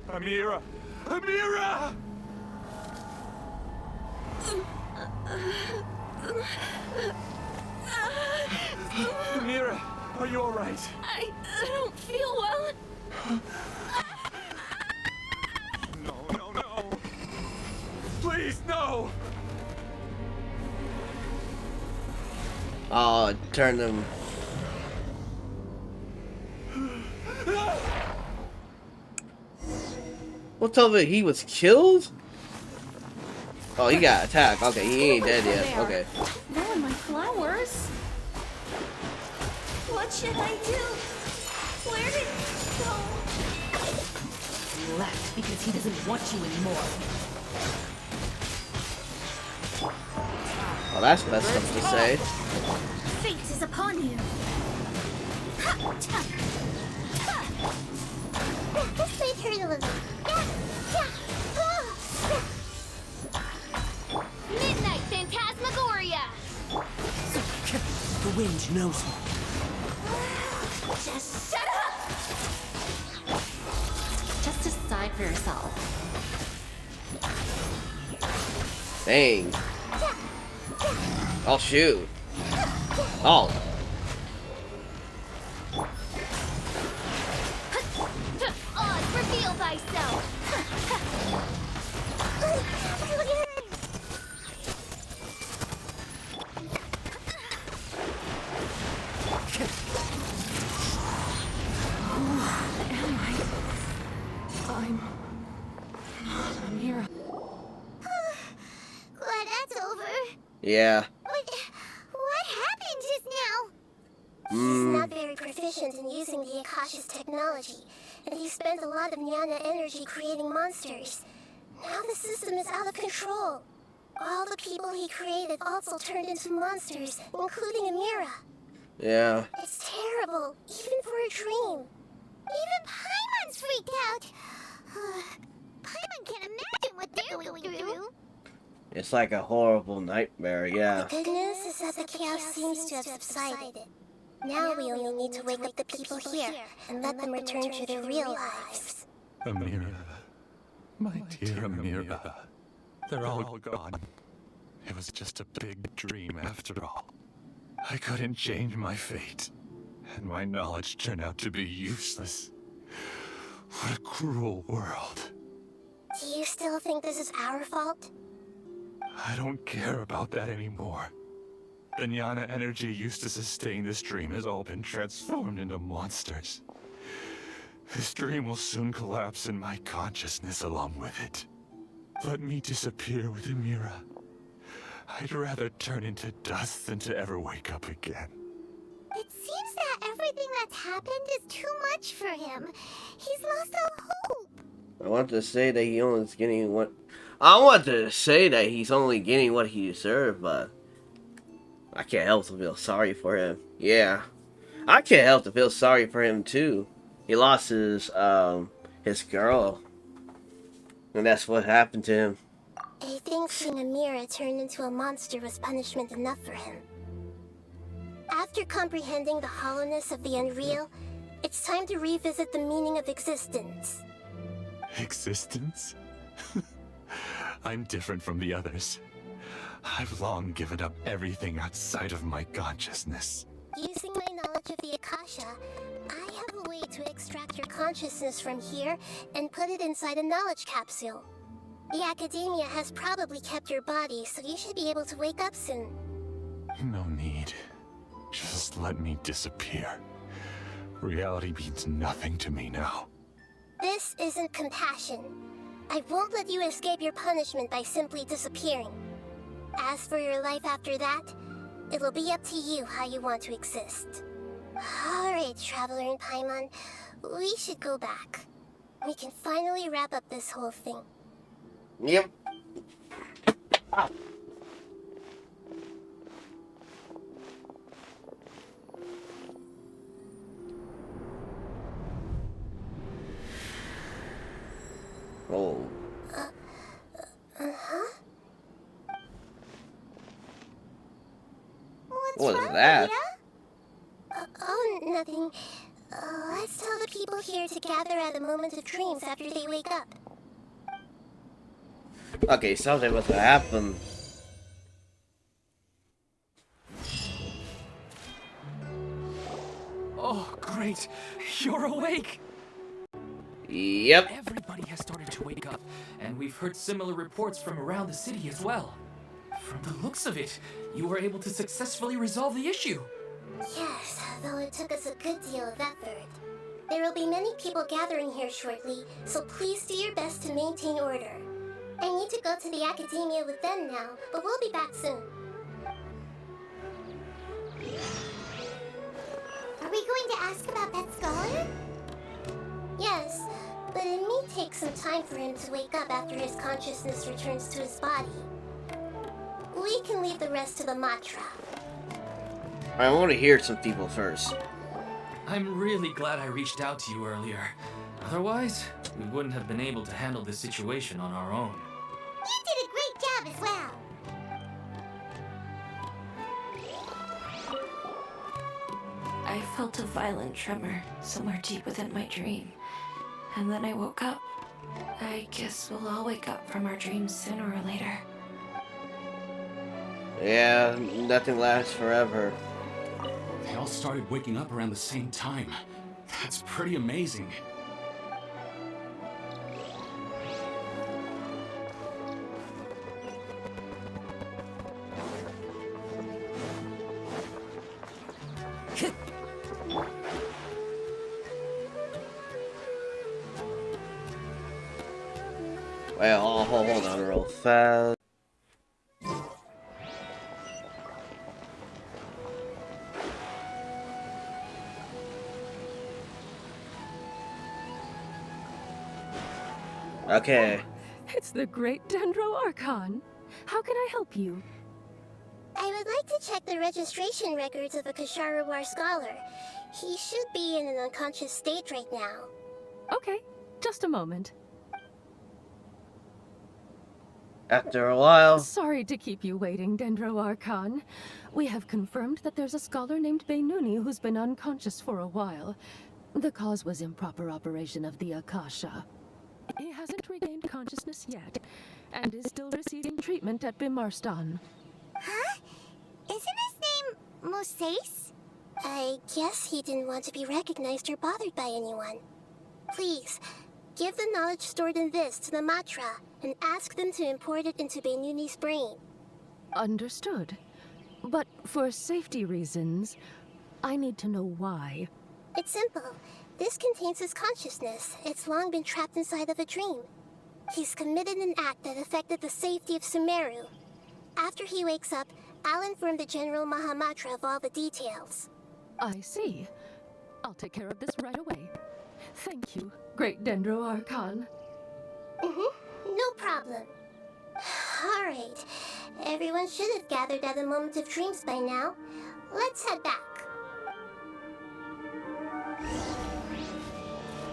Amira. Amira! Amira, are you alright? I don't feel well. No. Please, no! Oh, turn them. What's over? He was killed? Oh, he got attacked. Okay, he ain't dead yet. Okay. Ruin my flowers. What should I do? Where did he go? He left because he doesn't want you anymore. Oh, that's something to say. Fate is upon you. This made hurt a little. Midnight Phantasmagoria. The wind knows me. Just shut up. Just decide for yourself. Dang. Oh, shoot. Oh. Oz, reveal thyself. I'm Amira. Glad that's over. Yeah. What happened just now? He's not very proficient in using the Akasha's technology, and he spent a lot of Jnana energy creating monsters. Now the system is out of control. All the people he created also turned into monsters, including Amira. Yeah. It's terrible, even for a dream. Even Paimon's freaked out. Paimon can't imagine what they're going through. It's like a horrible nightmare, yeah. The good news is that the chaos seems to have subsided. Now we only need to wake up the people here and let them return to their real lives. Amira. My dear Amira. They're all gone. It was just a big dream after all. I couldn't change my fate, and my knowledge turned out to be useless. What a cruel world. Do you still think this is our fault? I don't care about that anymore. The Jnana energy used to sustain this dream has all been transformed into monsters. This dream will soon collapse and my consciousness along with it. Let me disappear with Amira. I'd rather turn into dust than to ever wake up again. It seems that everything that's happened is too much for him. He's lost all hope. I want to say that he only is getting what... I want to say that he's only getting what he deserved, but... I can't help to feel sorry for him. Yeah. I can't help to feel sorry for him, too. He lost his girl. And that's what happened to him. I think seeing Amira turned into a monster was punishment enough for him. After comprehending the hollowness of the unreal, it's time to revisit the meaning of existence. Existence? I'm different from the others. I've long given up everything outside of my consciousness. Using my knowledge of the Akasha, I have a way to extract your consciousness from here and put it inside a knowledge capsule. The Academia has probably kept your body, so you should be able to wake up soon. No need. Just let me disappear. Reality means nothing to me now. This isn't compassion. I won't let you escape your punishment by simply disappearing. As for your life after that, it'll be up to you how you want to exist. Alright, Traveler and Paimon, we should go back. We can finally wrap up this whole thing. Yep. Oh. Uh-huh. What was that? Oh, nothing. Let's tell the people here to gather at a moment of dreams after they wake up. Okay, something must have happened. Oh, great. You're awake. Yep. Everybody has started to wake up, and we've heard similar reports from around the city as well. From the looks of it, you were able to successfully resolve the issue. Yes, though it took us a good deal of effort. There will be many people gathering here shortly, so please do your best to maintain order. I need to go to the academia with them now, but we'll be back soon. Are we going to ask about that scholar? Yes, but it may take some time for him to wake up after his consciousness returns to his body. We can leave the rest to the Matra. I want to hear some people first. I'm really glad I reached out to you earlier. Otherwise, we wouldn't have been able to handle this situation on our own. You did a great job as well. I felt a violent tremor somewhere deep within my dream. And then I woke up. I guess we'll all wake up from our dreams sooner or later. Yeah, nothing lasts forever. They all started waking up around the same time. That's pretty amazing. Well, hold on real fast. Okay. It's the great Dendro Archon. How can I help you? I would like to check the registration records of a Kasharawar scholar. He should be in an unconscious state right now. Okay, just a moment. After a while. Sorry to keep you waiting, Dendro Archon. We have confirmed that there's a scholar named Beinuni who's been unconscious for a while. The cause was improper operation of the Akasha. He hasn't regained consciousness yet, and is still receiving treatment at Bimarstan. Huh? Isn't his name Moses? I guess he didn't want to be recognized or bothered by anyone. Please, give the knowledge stored in this to the Matra, and ask them to import it into Beinuni's brain. Understood. But for safety reasons, I need to know why. It's simple. This contains his consciousness. It's long been trapped inside of a dream. He's committed an act that affected the safety of Sumeru. After he wakes up, I'll inform the General Mahamatra of all the details. I see. I'll take care of this right away. Thank you, great Dendro Archon. No problem. Alright. Everyone should have gathered at the Moment of Dreams by now. Let's head back.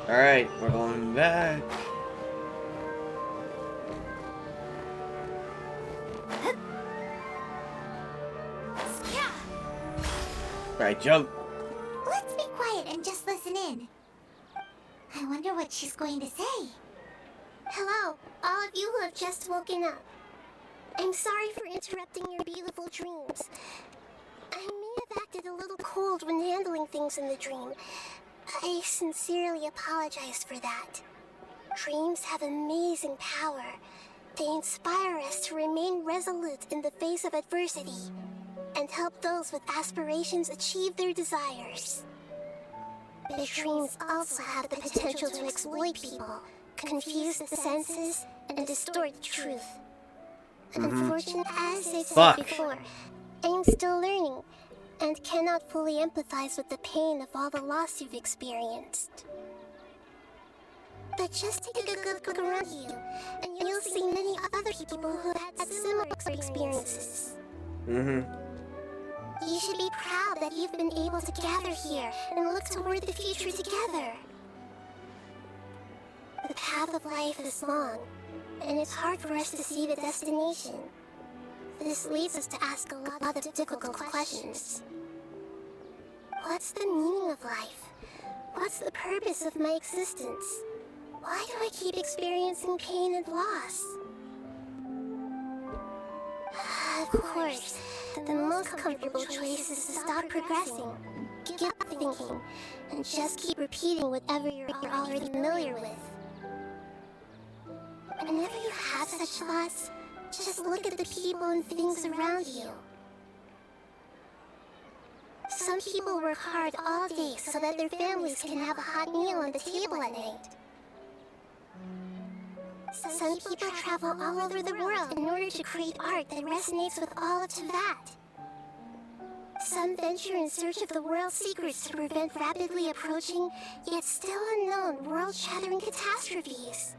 Alright, we're going back. Alright, jump. Let's be quiet and just listen in. I wonder what she's going to say. Hello, all of you who have just woken up. I'm sorry for interrupting your beautiful dreams. I may have acted a little cold when handling things in the dream. I sincerely apologize for that. Dreams have amazing power. They inspire us to remain resolute in the face of adversity and help those with aspirations achieve their desires. But dreams also have the potential to exploit people, confuse the senses, and distort the truth. Unfortunately, as I said before, I'm still learning and cannot fully empathize with the pain of all the loss you've experienced. But just take a good look around you, and you'll see many other people who have had similar experiences. You should be proud that you've been able to gather here and look toward the future together. The path of life is long, and it's hard for us to see the destination. This leads us to ask a lot of difficult questions. What's the meaning of life? What's the purpose of my existence? Why do I keep experiencing pain and loss? Of course, the most comfortable choice is to stop progressing, give up thinking, and just keep repeating whatever you're already familiar with. Whenever you have such thoughts, just look at the people and things around you. Some people work hard all day so that their families can have a hot meal on the table at night. Some people travel all over the world in order to create art that resonates with all of Teyvat. Some venture in search of the world's secrets to prevent rapidly approaching, yet still unknown, world-shattering catastrophes.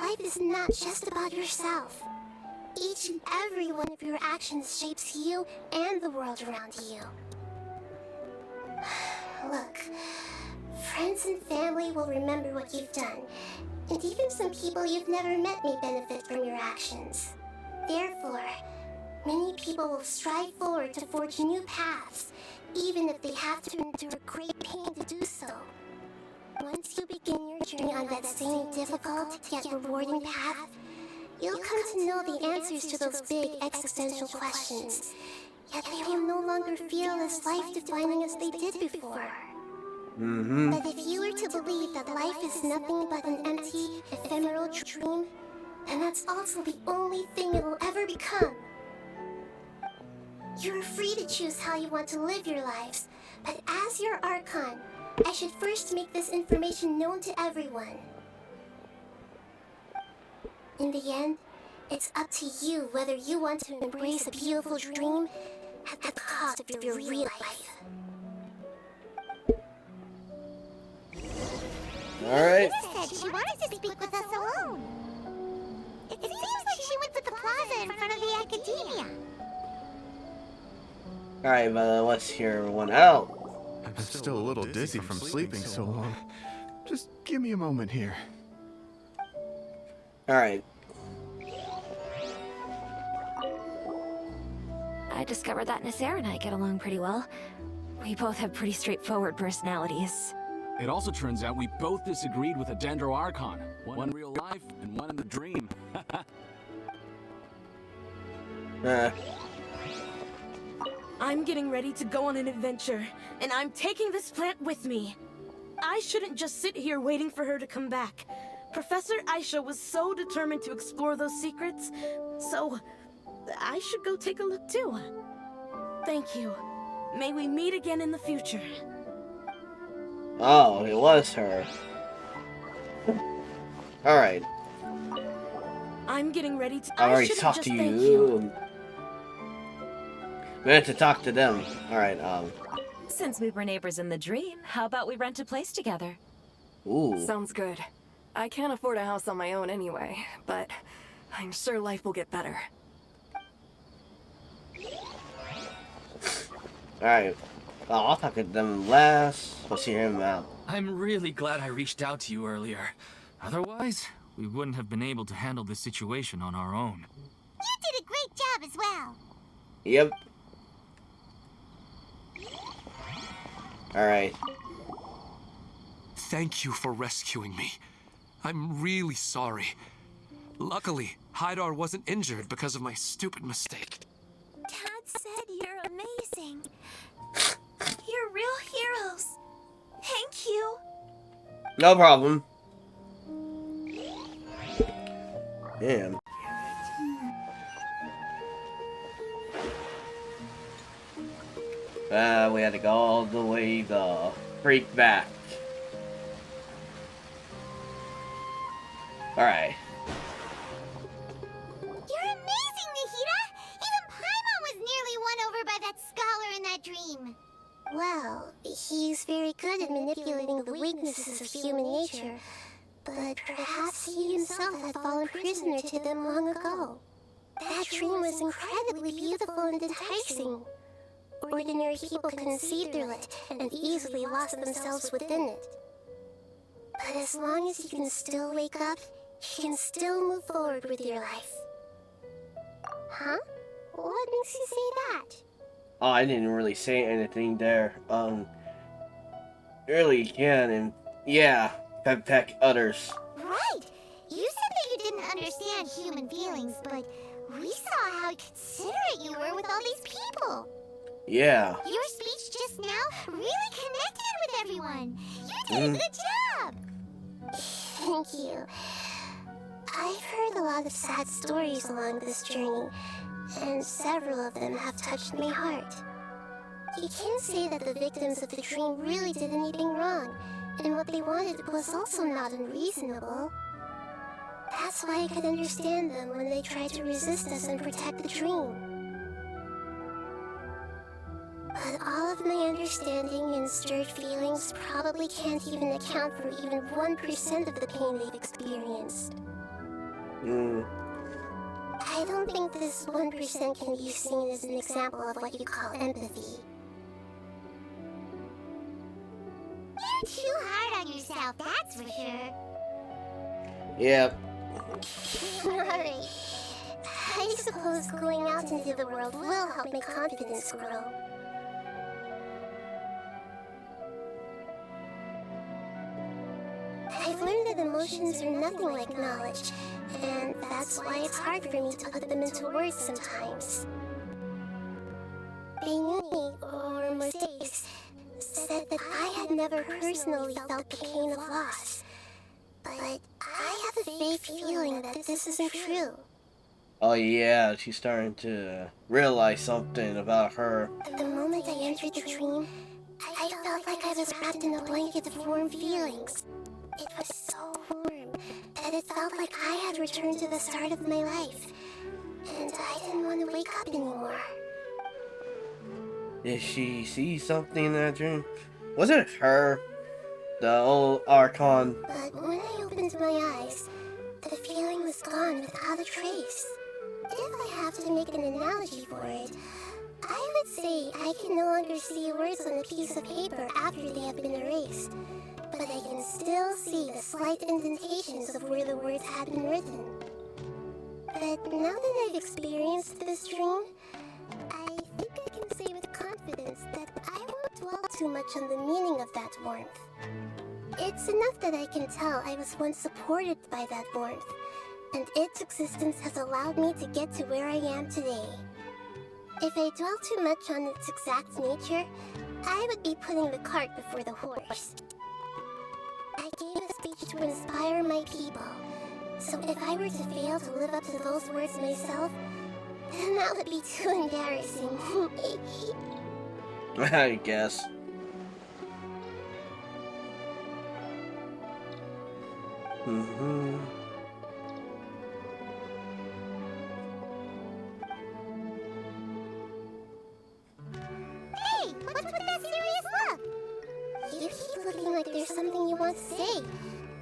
Life is not just about yourself. Each and every one of your actions shapes you and the world around you. Look, friends and family will remember what you've done, and even some people you've never met may benefit from your actions. Therefore, many people will strive forward to forge new paths, even if they have to endure great pain to do so. Once you begin your journey on that same difficult yet rewarding path, you'll come to know the answers to those big existential questions, yet they will no longer feel as life-defining as they did before. But if you were to believe that life is nothing but an empty, ephemeral dream, then that's also the only thing it will ever become. You're free to choose how you want to live your lives, but as your Archon, I should first make this information known to everyone. In the end, it's up to you whether you want to embrace a beautiful dream at the cost of your real life. Alright. Nahida said she wanted to speak with us alone. It seems like she went to the plaza in front of the academia. Alright, but let's hear everyone out. I'm still a little dizzy from sleeping so long. Just give me a moment here. Alright. I discovered that Nasser and I get along pretty well. We both have pretty straightforward personalities. It also turns out we both disagreed with a Dendro Archon. One in real life and one in the dream. I'm getting ready to go on an adventure, and I'm taking this plant with me. I shouldn't just sit here waiting for her to come back. Professor Aisha was so determined to explore those secrets, so I should go take a look too. Thank you. May we meet again in the future. Oh, it was her. Alright. I'm getting ready to... I already talked to you. We have to talk to them. Alright, Since we were neighbors in the dream, how about we rent a place together? Ooh. Sounds good. I can't afford a house on my own anyway, but I'm sure life will get better. Alright. I'll talk to them last. Let's hear him out. I'm really glad I reached out to you earlier. Otherwise, we wouldn't have been able to handle this situation on our own. You did a great job as well. Yep. Alright. Thank you for rescuing me. I'm really sorry. Luckily, Haidar wasn't injured because of my stupid mistake. Dad said you're amazing. You're real heroes. Thank you. No problem. Damn. We had to go all the way the freak back. Alright. You're amazing, Nahida! Even Paimon was nearly won over by that scholar in that dream. Well, he's very good at manipulating the weaknesses of human nature, but perhaps he himself had fallen prisoner to them long ago. That dream was incredibly beautiful and enticing. Ordinary people couldn't see through it and easily lost themselves within it. But as long as you can still wake up, you can still move forward with your life. Huh? What makes you say that? Oh, I didn't really say anything there. Really can, and yeah, Peck others. Right! You said that you didn't understand human feelings, but we saw how considerate you were with all these people. Yeah. Your speech just now really connected with everyone. You did a good job. Thank you. I've heard a lot of sad stories along this journey, and several of them have touched my heart. You can't say that the victims of the dream really did anything wrong, and what they wanted was also not unreasonable. That's why I could understand them when they tried to resist us and protect the dream. But all of my understanding and stirred feelings probably can't even account for even 1% of the pain they've experienced. I don't think this 1% can be seen as an example of what you call empathy. You're too hard on yourself, that's for sure. Yep. Alright. I suppose going out into the world will help my confidence grow. I've learned that emotions are nothing like knowledge, and that's why it's hard for me to put them into words sometimes. Benyuni, or mistakes, said that I had never personally felt the pain of loss. But I have a vague feeling that this isn't true. Oh yeah, she's starting to realize something about her. The moment I entered the dream, I felt like I was wrapped in a blanket of warm feelings. It was so warm that it felt like I had returned to the start of my life, and I didn't want to wake up anymore. Did she see something in that dream? Was it her? The old Archon? But when I opened my eyes, the feeling was gone without a trace. If I have to make an analogy for it, I would say I can no longer see words on a piece of paper after they have been erased, but I can still see the slight indentations of where the words had been written. But now that I've experienced this dream, I think I can say with confidence that I won't dwell too much on the meaning of that warmth. It's enough that I can tell I was once supported by that warmth, and its existence has allowed me to get to where I am today. If I dwell too much on its exact nature, I would be putting the cart before the horse. I gave a speech to inspire my people, so if I were to fail to live up to those words myself, then that would be too embarrassing. I guess. Hey, what's with that serious look? You keep looking like there's something you want to say.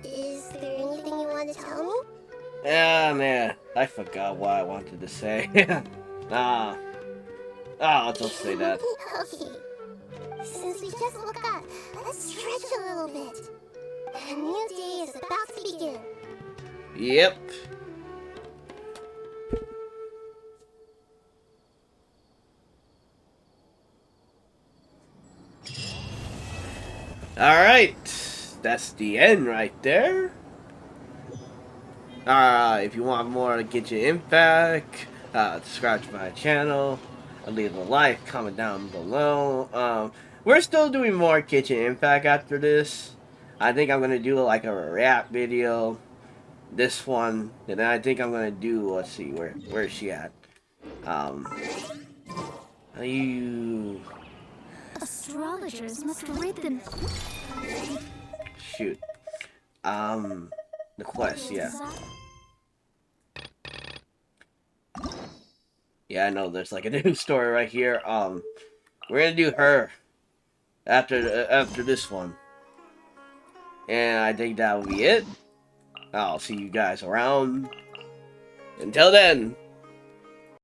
Is there anything you want to tell me? Yeah, man. I forgot what I wanted to say. I'll just say that. Okay. Since we just woke up, let's stretch a little bit. A new day is about to begin. Yep. Alright. That's the end right there. If you want more to Genshin Impact, subscribe to my channel. Leave a like, comment down below. We're still doing more Genshin Impact after this. I think I'm gonna do like a react video. This one, and then I think I'm gonna do. Let's see, where is she at? You. Astrologers must read them. Shoot. The quest, yeah. Yeah, I know. There's like a new story right here. We're gonna do her after this one, and I think that will be it. I'll see you guys around. Until then.